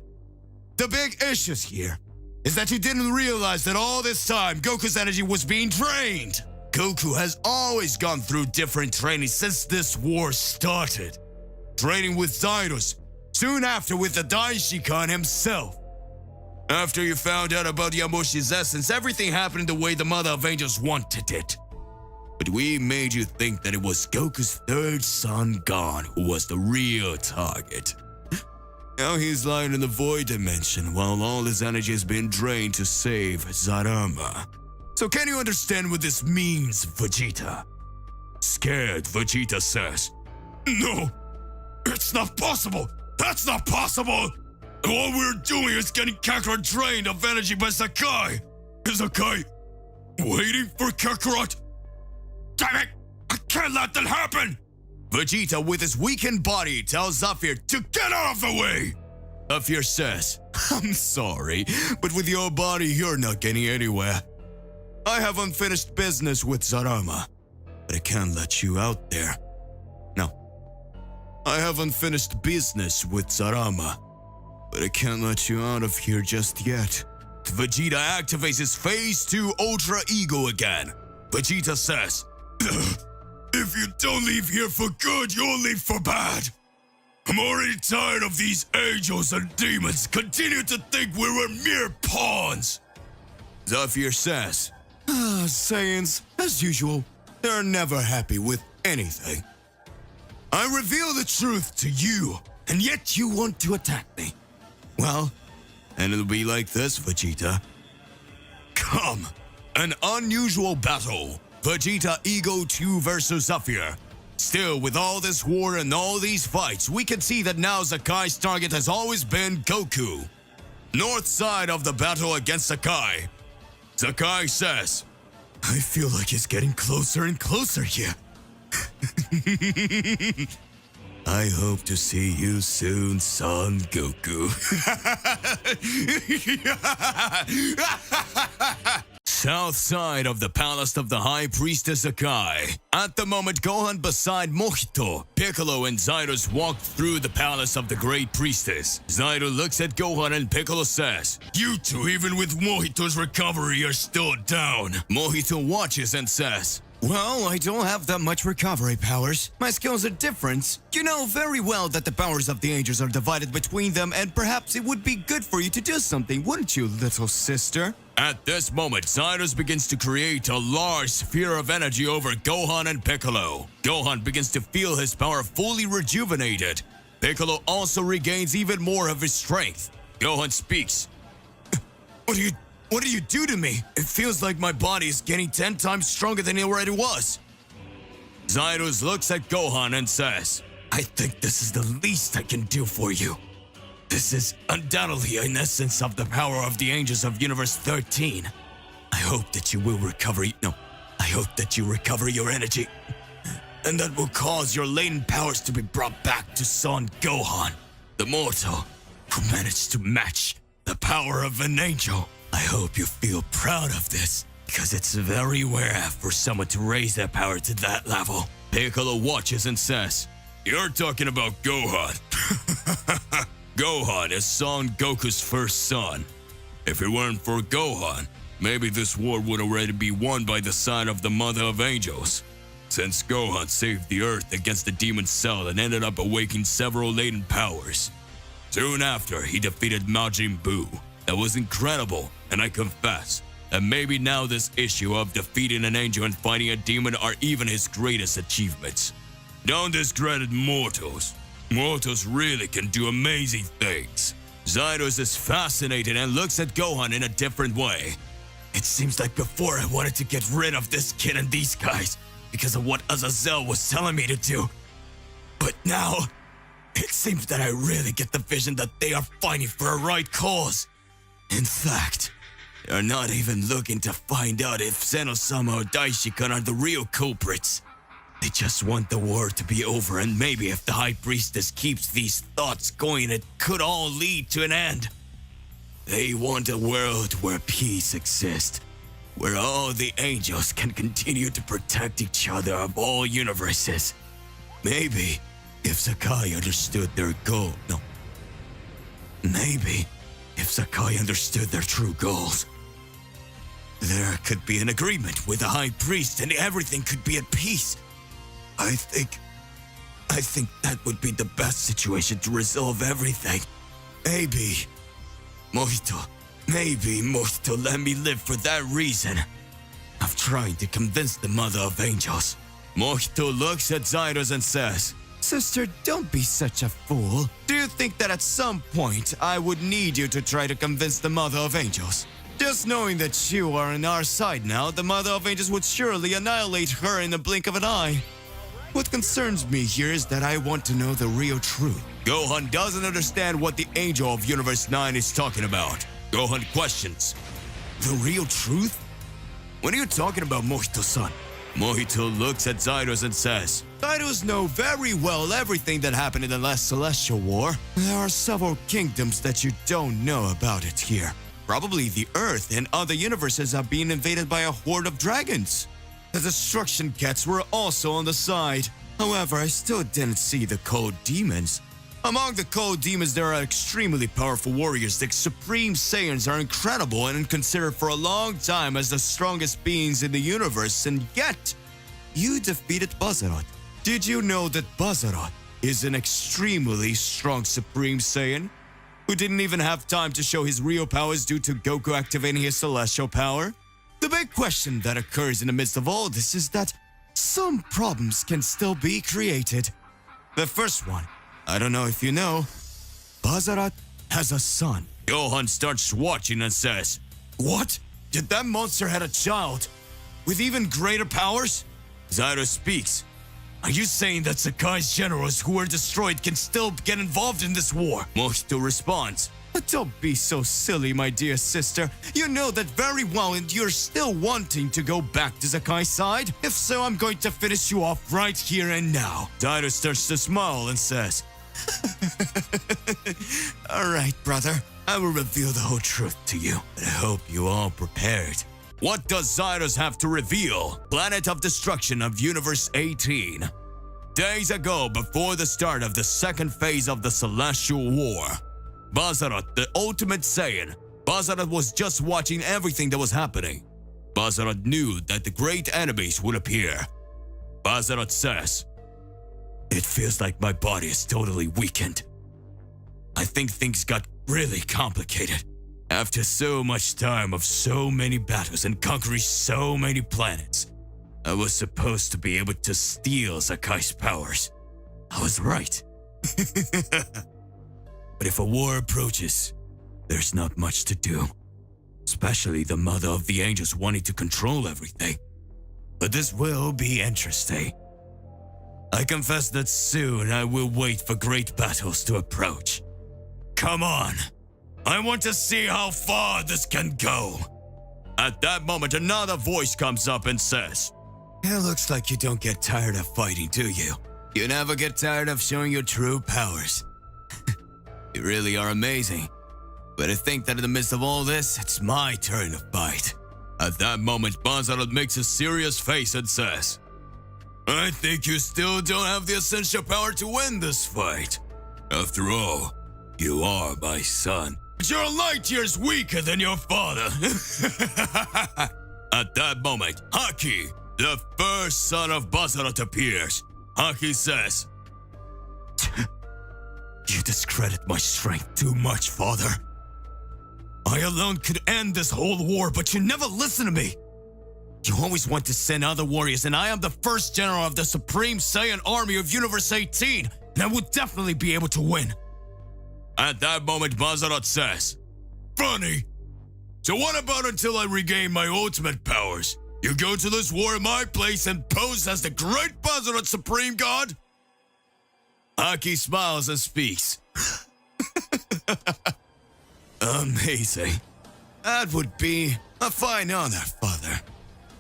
The big issue here is that you didn't realize that all this time Goku's energy was being drained. Goku has always gone through different training since this war started. Training with Zaidos, soon after with the Daishikan himself. After you found out about Yamoshi's essence, everything happened the way the Mother of Angels wanted it. But we made you think that it was Goku's third son, Gon, who was the real target. Now he's lying in the void dimension while all his energy has been drained to save Zarama. So can you understand what this means, Vegeta? Scared, Vegeta says. No, it's not possible. That's not possible. All we're doing is getting Kakarot drained of energy by Sakai. Is Sakai waiting for Kakarot? Damn it! I can't let that happen! Vegeta, with his weakened body, tells Zafir to get out of the way! Zafir says, I'm sorry, but with your body, you're not getting anywhere. I have unfinished business with Zarama, but I can't let you out there. No. I have unfinished business with Zarama, but I can't let you out of here just yet. Vegeta activates his Phase 2 Ultra Ego again. Vegeta says, If you don't leave here for good, you'll leave for bad. I'm already tired of these angels and demons continue to think we were mere pawns. Zafir says, Saiyans, as usual, they're never happy with anything. I reveal the truth to you, and yet you want to attack me. Well, and it'll be like this, Vegeta. Come, an unusual battle. Vegeta Ego 2 versus Zafir. Still, with all this war and all these fights, we can see that now Sakai's target has always been Goku. North side of the battle against Sakai. Sakai says, I feel like it's getting closer and closer here. I hope to see you soon, son Goku. South side of the palace of the High Priestess Akai. At the moment, Gohan beside Mojito, Piccolo and Zaidos walk through the palace of the Great Priestess. Zaido looks at Gohan and Piccolo says, "You two, even with Mojito's recovery, are still down." Mojito watches and says, "Well, I don't have that much recovery powers. My skills are different. You know very well that the powers of the angels are divided between them, and perhaps it would be good for you to do something, wouldn't you, little sister?" At this moment, Zaidos begins to create a large sphere of energy over Gohan and Piccolo. Gohan begins to feel his power fully rejuvenated. Piccolo also regains even more of his strength. Gohan speaks. What do you do to me? It feels like my body is getting 10 times stronger than it already was." Zaidos looks at Gohan and says, "I think this is the least I can do for you. This is undoubtedly an essence of the power of the angels of Universe 13. I hope that you will recover your energy. And that will cause your latent powers to be brought back to Son Gohan, the mortal who managed to match the power of an angel. I hope you feel proud of this, because it's very rare for someone to raise their power to that level." Piccolo watches and says, "You're talking about Gohan." Gohan is Son Goku's first son. If it weren't for Gohan, maybe this war would already be won by the side of the Mother of Angels. Since Gohan saved the Earth against the Demon Cell and ended up awakening several latent powers. Soon after, he defeated Majin Buu. That was incredible, and I confess that maybe now this issue of defeating an angel and fighting a demon are even his greatest achievements. Don't discredit mortals. Mortals really can do amazing things. Zaidos is fascinated and looks at Gohan in a different way. It seems like before I wanted to get rid of this kid and these guys because of what Azazel was telling me to do. But now, it seems that I really get the vision that they are fighting for a right cause. In fact, they're not even looking to find out if Zeno-sama or Daishikan are the real culprits. They just want the war to be over, and maybe if the High Priestess keeps these thoughts going, it could all lead to an end. They want a world where peace exists, where all the angels can continue to protect each other of all universes. Maybe if Sakai understood their goal, maybe if Sakai understood their true goals, there could be an agreement with the High Priest and everything could be at peace. I think that would be the best situation to resolve everything. Maybe Mojito let me live for that reason of trying to convince the Mother of Angels. Mojito looks at Zaidos and says, "Sister, don't be such a fool. Do you think that at some point I would need you to try to convince the Mother of Angels? Just knowing that you are on our side now, the Mother of Angels would surely annihilate her in the blink of an eye. What concerns me here is that I want to know the real truth." Gohan doesn't understand what the Angel of Universe 9 is talking about. Gohan questions, "The real truth? What are you talking about, Mojito-san?" Mojito looks at Zaidos and says, "Zaidos know very well everything that happened in the last Celestial War. There are several kingdoms that you don't know about it here. Probably the Earth and other universes are being invaded by a horde of dragons. The destruction cats were also on the side. However, I still didn't see the cold demons. Among the cold demons, there are extremely powerful warriors. The Supreme Saiyans are incredible and considered for a long time as the strongest beings in the universe, and yet, you defeated Bazarat. Did you know that Bazarat is an extremely strong Supreme Saiyan who didn't even have time to show his real powers due to Goku activating his celestial power? The big question that occurs in the midst of all this is that some problems can still be created. The first one, I don't know if you know, Bazarat has a son." Gohan starts watching and says, "What? Did that monster have a child with even greater powers?" Zaido speaks, "Are you saying that Sakai's generals who were destroyed can still get involved in this war?" Mojito responds, But don't be so silly, my dear sister. You know that very well and you're still wanting to go back to Zakai's side. If so, I'm going to finish you off right here and now. Daido starts to smile and says, Alright, brother. I will reveal the whole truth to you. But I hope you all prepared. What does Zyros have to reveal? Planet of Destruction of Universe 18. Days ago, before the start of the second phase of the Celestial War, Bazarat, the ultimate Saiyan, Bazarat was just watching everything that was happening. Bazarat knew that the great enemies would appear. Bazarat says, It feels like my body is totally weakened. I think things got really complicated. After so much time of so many battles and conquering so many planets, I was supposed to be able to steal Zakai's powers. I was right. But if a war approaches, there's not much to do. Especially the Mother of the Angels wanting to control everything. But this will be interesting. I confess that soon I will wait for great battles to approach. Come on! I want to see how far this can go! At that moment, another voice comes up and says, It looks like you don't get tired of fighting, do you? You never get tired of showing your true powers. You really are amazing. But I think that in the midst of all this, it's my turn to fight. At that moment, Bazarat makes a serious face and says, I think you still don't have the essential power to win this fight. After all, you are my son. But you're light years weaker than your father. At that moment, Haki, the first son of Bazarat, appears. Haki says, You discredit my strength too much, father. I alone could end this whole war, but you never listen to me. You always want to send other warriors, and I am the first general of the Supreme Saiyan Army of Universe 18, and I would definitely be able to win. At that moment, Bazarat says, Funny. So what about until I regain my ultimate powers? You go to this war in my place and pose as the great Bazarat Supreme God? Haki smiles and speaks. Amazing. That would be a fine honor, father.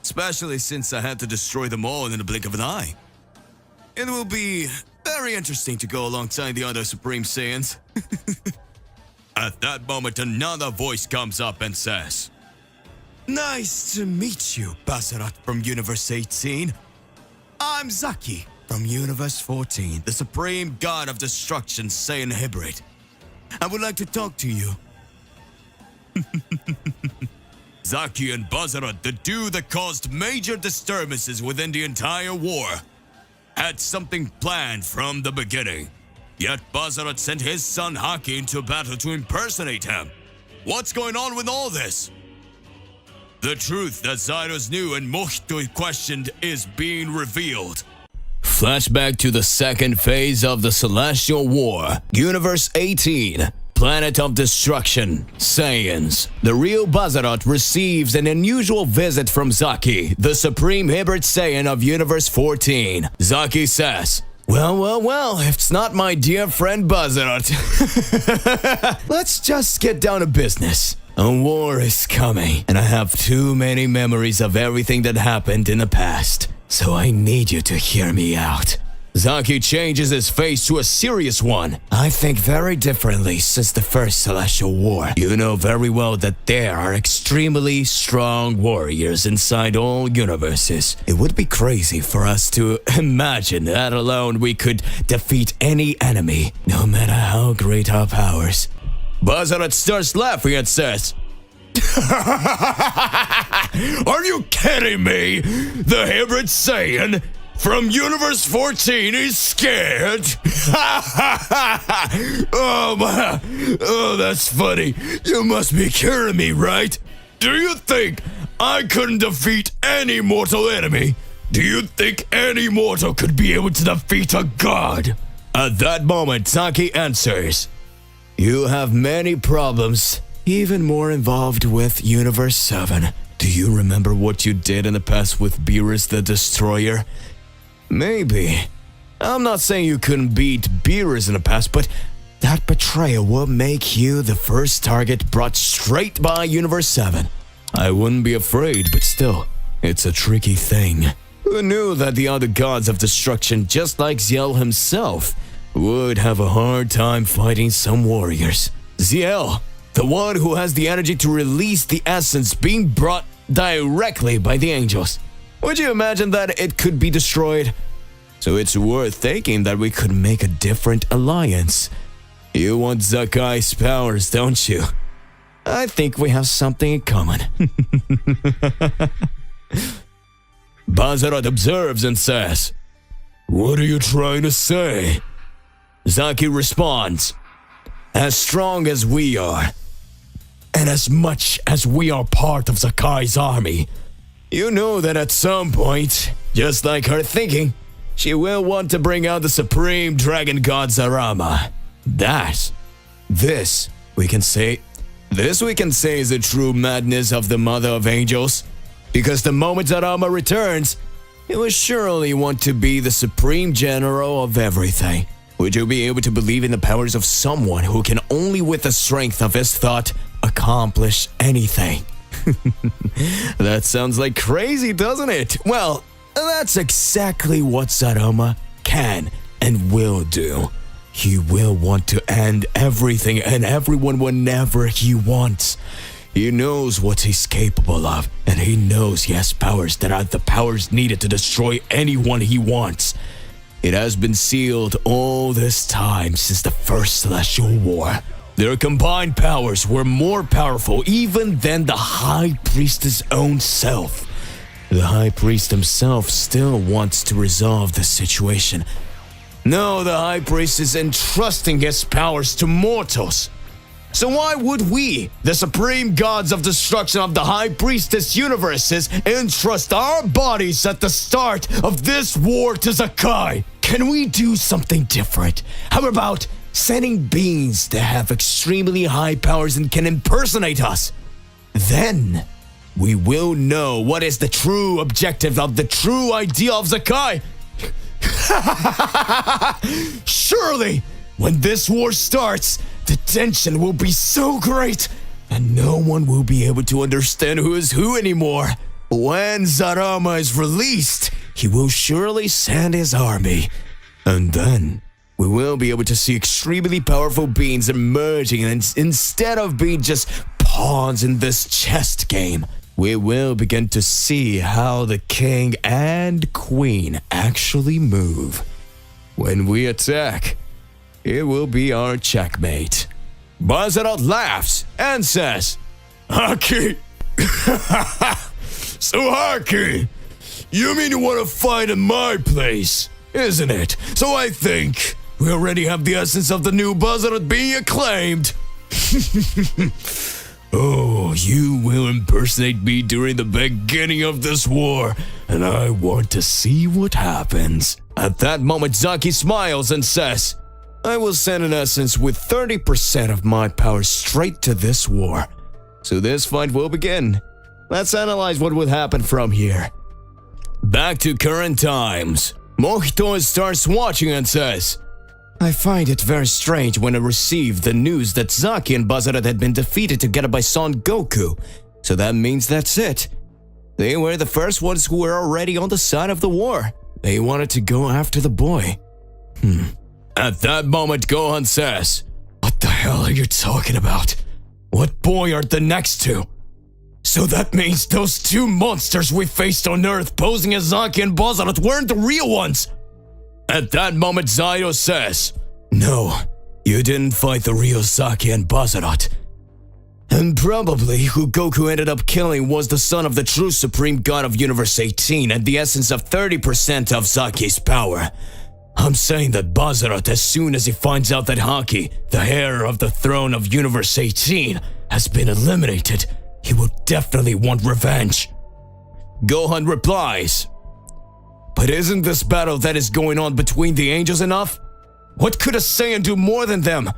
Especially since I had to destroy them all in the blink of an eye. It will be very interesting to go alongside the other Supreme Saiyans. At that moment, another voice comes up and says, Nice to meet you, Bazarat from Universe 18. I'm Zaki from Universe 14, the Supreme God of Destruction Saiyan Hybrid. I would like to talk to you. Zaki and Bazarat, the two that caused major disturbances within the entire war, had something planned from the beginning. Yet Bazarat sent his son Haki into battle to impersonate him. What's going on with all this? The truth that Zyros knew and Mohito questioned is being revealed. Flashback to the second phase of the Celestial War, Universe 18. Planet of Destruction, Saiyans. The real Bazarat receives an unusual visit from Zaki, the Supreme Hybrid Saiyan of Universe 14. Zaki says, Well, it's not my dear friend Bazarat. Let's just get down to business. A war is coming, and I have too many memories of everything that happened in the past. So I need you to hear me out. Zaki changes his face to a serious one. I think very differently since the first Celestial War. You know very well that there are extremely strong warriors inside all universes. It would be crazy for us to imagine that alone we could defeat any enemy, no matter how great our powers. Bazarat starts laughing and says, Are you kidding me? The Hybrid Saiyan from Universe 14 is scared? Oh, that's funny. You must be kidding me, right? Do you think I couldn't defeat any mortal enemy? Do you think any mortal could be able to defeat a god? At that moment, Zaki answers, You have many problems, even more involved with Universe 7. Do you remember what you did in the past with Beerus the Destroyer? Maybe. I'm not saying you couldn't beat Beerus in the past, but that betrayal will make you the first target brought straight by Universe 7. I wouldn't be afraid, but still, it's a tricky thing. Who knew that the other gods of destruction, just like Ziel himself, would have a hard time fighting some warriors? Ziel, the one who has the energy to release the essence being brought directly by the angels. Would you imagine that it could be destroyed? So it's worth thinking that we could make a different alliance. You want Zakai's powers, don't you? I think we have something in common. Bazarat observes and says, "What are you trying to say?" Zaki responds, "As strong as we are, and as much as we are part of Zakai's army, you know that at some point, just like her thinking, she will want to bring out the supreme dragon god Zarama. This we can say is the true madness of the Mother of Angels, because the moment Zarama returns, he will surely want to be the supreme general of everything. Would you be able to believe in the powers of someone who can only with the strength of his thought accomplish anything?" That sounds like crazy, doesn't it? Well, that's exactly what Zarama can and will do. He will want to end everything and everyone whenever he wants. He knows what he's capable of, and he knows he has powers that are the powers needed to destroy anyone he wants. It has been sealed all this time since the First Celestial War. Their combined powers were more powerful even than the High Priest's own self. The High Priest himself still wants to resolve the situation. No, the High Priest is entrusting his powers to mortals. So why would we, the supreme gods of destruction of the High Priestess universes, entrust our bodies at the start of this war to Zakai? Can we do something different? How about sending beings that have extremely high powers and can impersonate us? Then we will know what is the true objective of the true idea of Zakai. Surely, when this war starts, the tension will be so great, and no one will be able to understand who is who anymore. When Zarama is released, he will surely send his army, and then we will be able to see extremely powerful beings emerging, and instead of being just pawns in this chess game, we will begin to see how the king and queen actually move. When we attack, it will be our checkmate. Bazarat laughs and says, "Haki! So Haki, you mean you want to fight in my place, isn't it? So I think we already have the essence of the new Bazarat being acclaimed." "Oh, you will impersonate me during the beginning of this war, and I want to see what happens." At that moment, Zaki smiles and says, "I will send an essence with 30% of my power straight to this war. So this fight will begin. Let's analyze what will happen from here." Back to current times. Mojito starts watching and says, "I find it very strange when I received the news that Zaki and Bazarat had been defeated together by Son Goku. So that means that's it. They were the first ones who were already on the side of the war. They wanted to go after the boy." At that moment, Gohan says, "What the hell are you talking about? What boy are the next two? So that means those two monsters we faced on Earth posing as Zaki and Bazarat weren't the real ones." At that moment, Zaido says, "No, you didn't fight the real Zaki and Bazarat. And probably who Goku ended up killing was the son of the true Supreme God of Universe 18 and the essence of 30% of Zaki's power. I'm saying that Bazarat, as soon as he finds out that Haki, the heir of the throne of Universe 18, has been eliminated, he will definitely want revenge." Gohan replies, "But isn't this battle that is going on between the angels enough? What could a Saiyan do more than them?"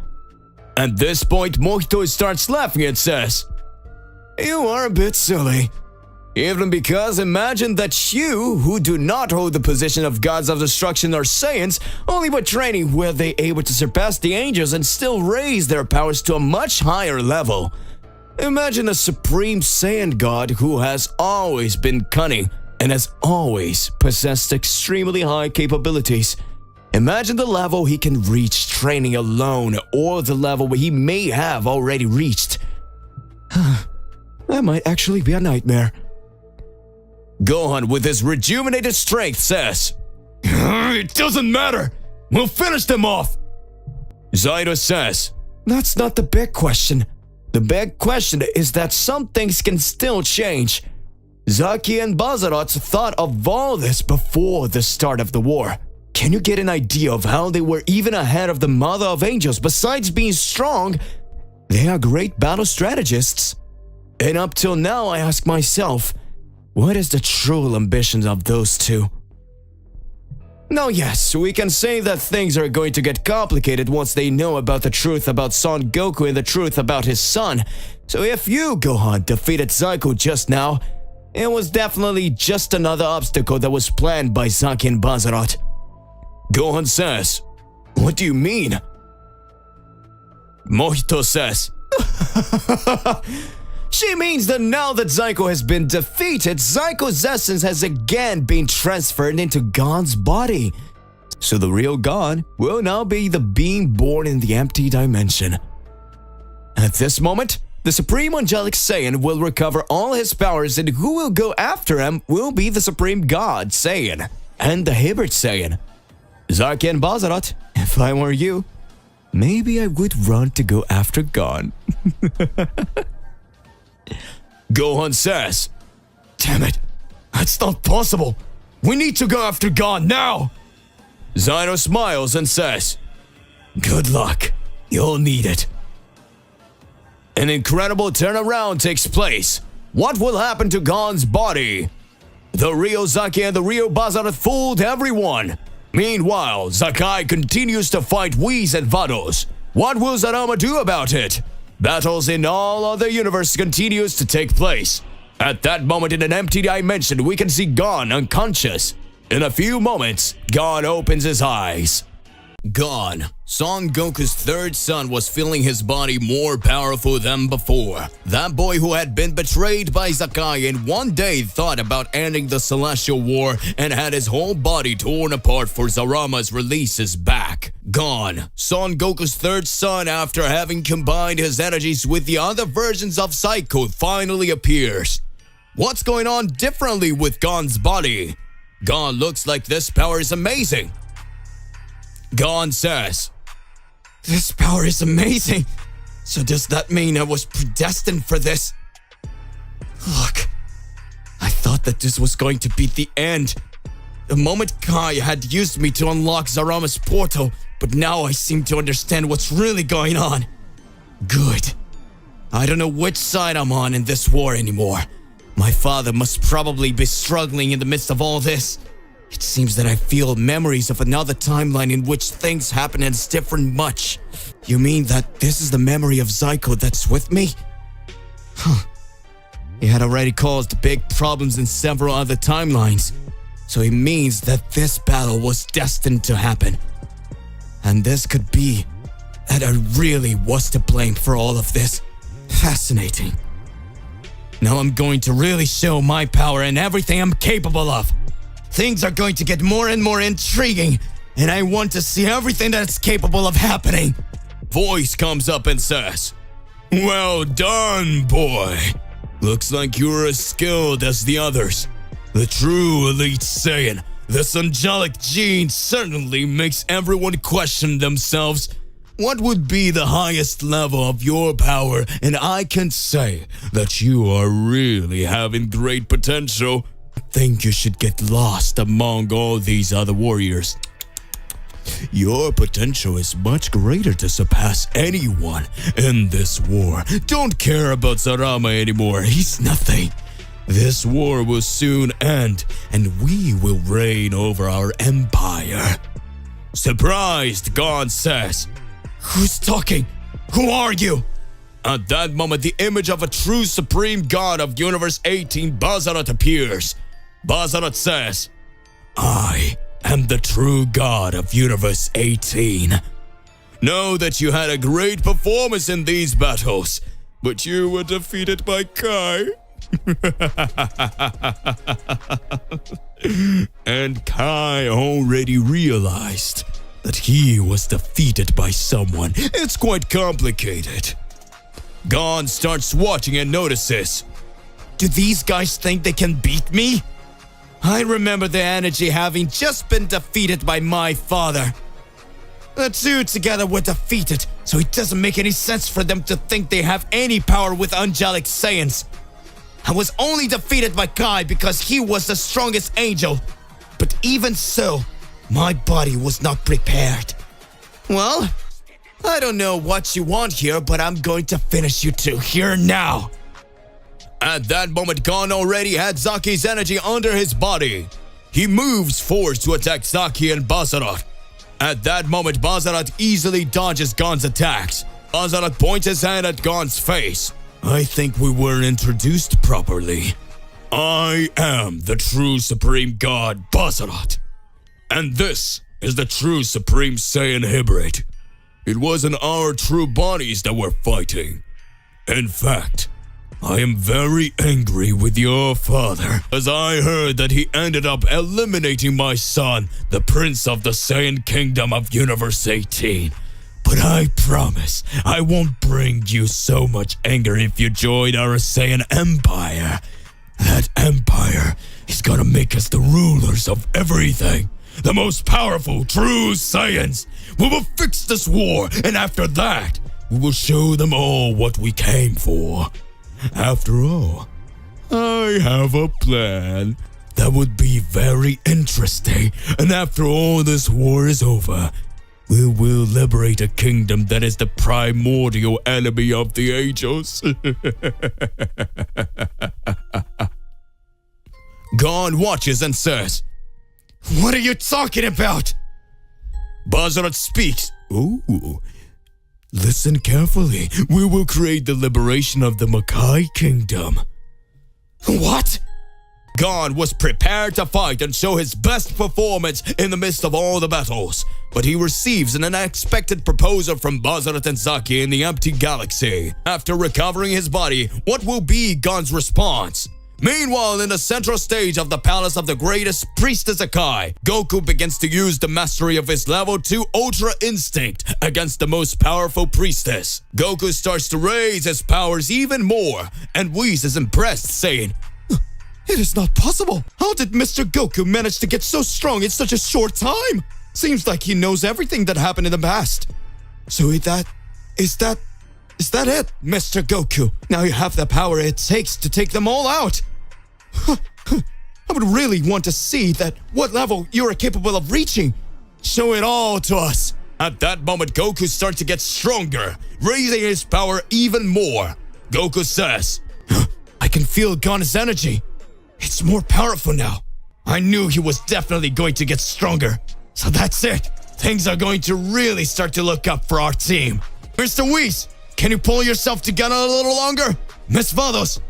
At this point, Mojito starts laughing and says, "You are a bit silly. Even because imagine that you, who do not hold the position of gods of destruction or Saiyans, only by training were they able to surpass the angels and still raise their powers to a much higher level. Imagine a supreme Saiyan god who has always been cunning and has always possessed extremely high capabilities. Imagine the level he can reach training alone, or the level he may have already reached. That might actually be a nightmare. Gohan, with his rejuvenated strength, says, "It doesn't matter! We'll finish them off!" Zaido says, "That's not the big question. The big question is that some things can still change. Zaki and Bazarat thought of all this before the start of the war. Can you get an idea of how they were even ahead of the Mother of Angels? Besides being strong, they are great battle strategists. And up till now, I ask myself, what is the true ambitions of those two?" Now yes, we can say that things are going to get complicated once they know about the truth about Son Goku and the truth about his son. So if you, Gohan, defeated Zyko just now, it was definitely just another obstacle that was planned by Zaki and Bazarat. Gohan says, "What do you mean?" Mohito says, "She means that now that Zyko has been defeated, Zyko's essence has again been transferred into Gon's body. So the real Gon will now be the being born in the empty dimension. At this moment, the Supreme Angelic Saiyan will recover all his powers, and who will go after him will be the Supreme God Saiyan and the Hybrid Saiyan. Zaki and Bazarat, if I were you, maybe I would run to go after Gon." Gohan says, "Damn it, that's not possible. We need to go after Gon now." Zaido smiles and says, "Good luck. You'll need it." An incredible turnaround takes place. What will happen to Gon's body? The real Zaki and the real Bazarat fooled everyone. Meanwhile, Zakai continues to fight Whis and Vados. What will Zarama do about it? Battles in all other universes continues to take place. At that moment in an empty dimension, we can see Gon unconscious. In a few moments, Gon opens his eyes. Gon, Son Goku's third son, was feeling his body more powerful than before. That boy who had been betrayed by Zakai and one day thought about ending the Celestial War and had his whole body torn apart for Zarama's release is back. Gon, Son Goku's third son, after having combined his energies with the other versions of Psycho, finally appears. What's going on differently with Gon's body? Gon looks like this power is amazing. Gon says, "This power is amazing. So does that mean I was predestined for this? Look, I thought that this was going to be the end. The moment Kai had used me to unlock Zarama's portal, but now I seem to understand what's really going on. Good. I don't know which side I'm on in this war anymore. My father must probably be struggling in the midst of all this. It seems that I feel memories of another timeline in which things happen and it's different much. You mean that this is the memory of Zyko that's with me? Huh. He had already caused big problems in several other timelines. So it means that this battle was destined to happen. And this could be that I really was to blame for all of this. Fascinating. Now I'm going to really show my power and everything I'm capable of. Things are going to get more and more intriguing, and I want to see everything that's capable of happening." Voice comes up and says, "Well done, boy. Looks like you're as skilled as the others. The true elite Saiyan, this angelic gene certainly makes everyone question themselves. What would be the highest level of your power? And I can say that you are really having great potential. I think you should get lost among all these other warriors. Your potential is much greater to surpass anyone in this war. Don't care about Zarama anymore. He's nothing. This war will soon end, and we will reign over our empire." Surprised, Gon says, "Who's talking? Who are you?" At that moment, the image of a true supreme god of Universe 18, Bazarat, appears. Bazarat says, I am the true god of Universe 18. Know that you had a great performance in these battles, but you were defeated by Kai. And Kai already realized that he was defeated by someone. It's quite complicated. Gon starts watching and notices, do these guys think they can beat me? I remember the energy having just been defeated by my father. The two together were defeated, so it doesn't make any sense for them to think they have any power with angelic Saiyans. I was only defeated by Kai because he was the strongest angel. But even so, my body was not prepared. Well, I don't know what you want here, but I'm going to finish you two here now. At that moment, Gon already had Zaki's energy under his body. He moves forward to attack Zaki and Bazarat. At that moment, Bazarat easily dodges Gon's attacks. Bazarat points his hand at Gon's face. I think we weren't introduced properly. I am the true Supreme God, Bazarat. And this is the true Supreme Saiyan hybrid. It wasn't our true bodies that were fighting. In fact, I am very angry with your father, as I heard that he ended up eliminating my son, the Prince of the Saiyan Kingdom of Universe 18. But I promise I won't bring you so much anger if you join our Saiyan Empire. That empire is gonna make us the rulers of everything. The most powerful true Saiyans. We will fix this war, and after that, we will show them all what we came for. After all, I have a plan that would be very interesting, and after all this war is over, we will liberate a kingdom that is the primordial enemy of the angels. Gon watches and says, what are you talking about? Bazarat speaks. Ooh. Listen carefully. We will create the liberation of the Makai Kingdom. What? Gon was prepared to fight and show his best performance in the midst of all the battles, but he receives an unexpected proposal from Bazarat and Zaki in the empty galaxy. After recovering his body, what will be Gon's response? Meanwhile, in the central stage of the palace of the greatest priestess Akai, Goku begins to use the mastery of his level 2 Ultra Instinct against the most powerful priestess. Goku starts to raise his powers even more, and Whis is impressed, saying, it is not possible. How did Mr. Goku manage to get so strong in such a short time? Seems like he knows everything that happened in the past. So is that it, Mr. Goku? Now you have the power it takes to take them all out. I would really want to see that what level you are capable of reaching. Show it all to us. At that moment, Goku starts to get stronger, raising his power even more. Goku says, I can feel Gon's energy. It's more powerful now. I knew he was definitely going to get stronger. So that's it. Things are going to really start to look up for our team. Mr. Whis, can you pull yourself together a little longer? Miss Vados,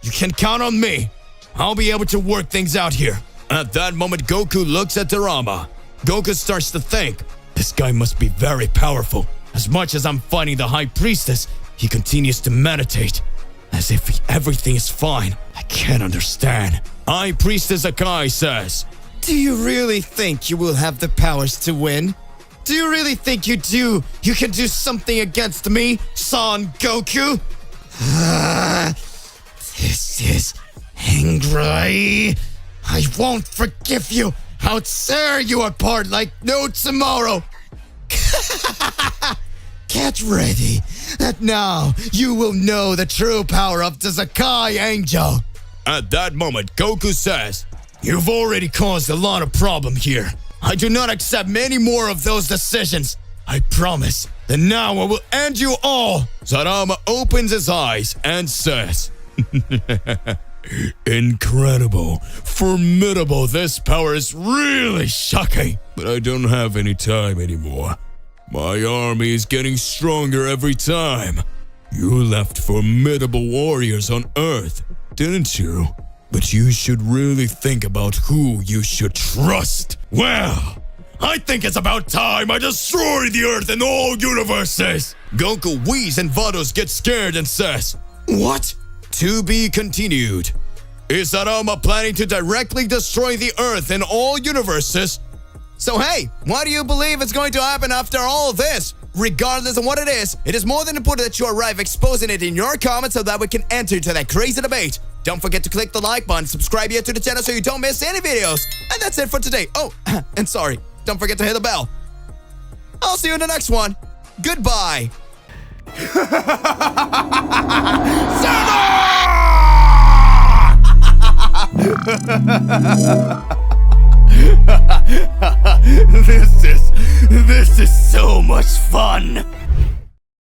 you can count on me. I'll be able to work things out here. At that moment, Goku looks at Dorama. Goku starts to think, this guy must be very powerful. As much as I'm fighting the High Priestess, he continues to meditate. As if everything is fine. I can't understand. High Priestess Akai says, do you really think you will have the powers to win? Do you really think you can do something against me, Son Goku? This is angry. I won't forgive you. I'll tear you apart like no tomorrow. Get ready. That now you will know the true power of the Zakai Angel. At that moment, Goku says, you've already caused a lot of problem here. I do not accept many more of those decisions. I promise that now I will end you all. Sarama opens his eyes and says, incredible, formidable. This power is really shocking. But I don't have any time anymore. My army is getting stronger every time. You left formidable warriors on Earth, didn't you? But you should really think about who you should trust. Well, I think it's about time I destroy the Earth and all universes. Goku wheezes and Vados gets scared and says, "What? To be continued. Is Arama planning to directly destroy the Earth and all universes? So hey, why do you believe it's going to happen after all this? Regardless of what it is more than important that you arrive exposing it in your comments so that we can enter into that crazy debate. Don't forget to click the like button, subscribe here to the channel so you don't miss any videos. And that's it for today. Oh, and sorry, don't forget to hit the bell. I'll see you in the next one. Goodbye. This is so much fun!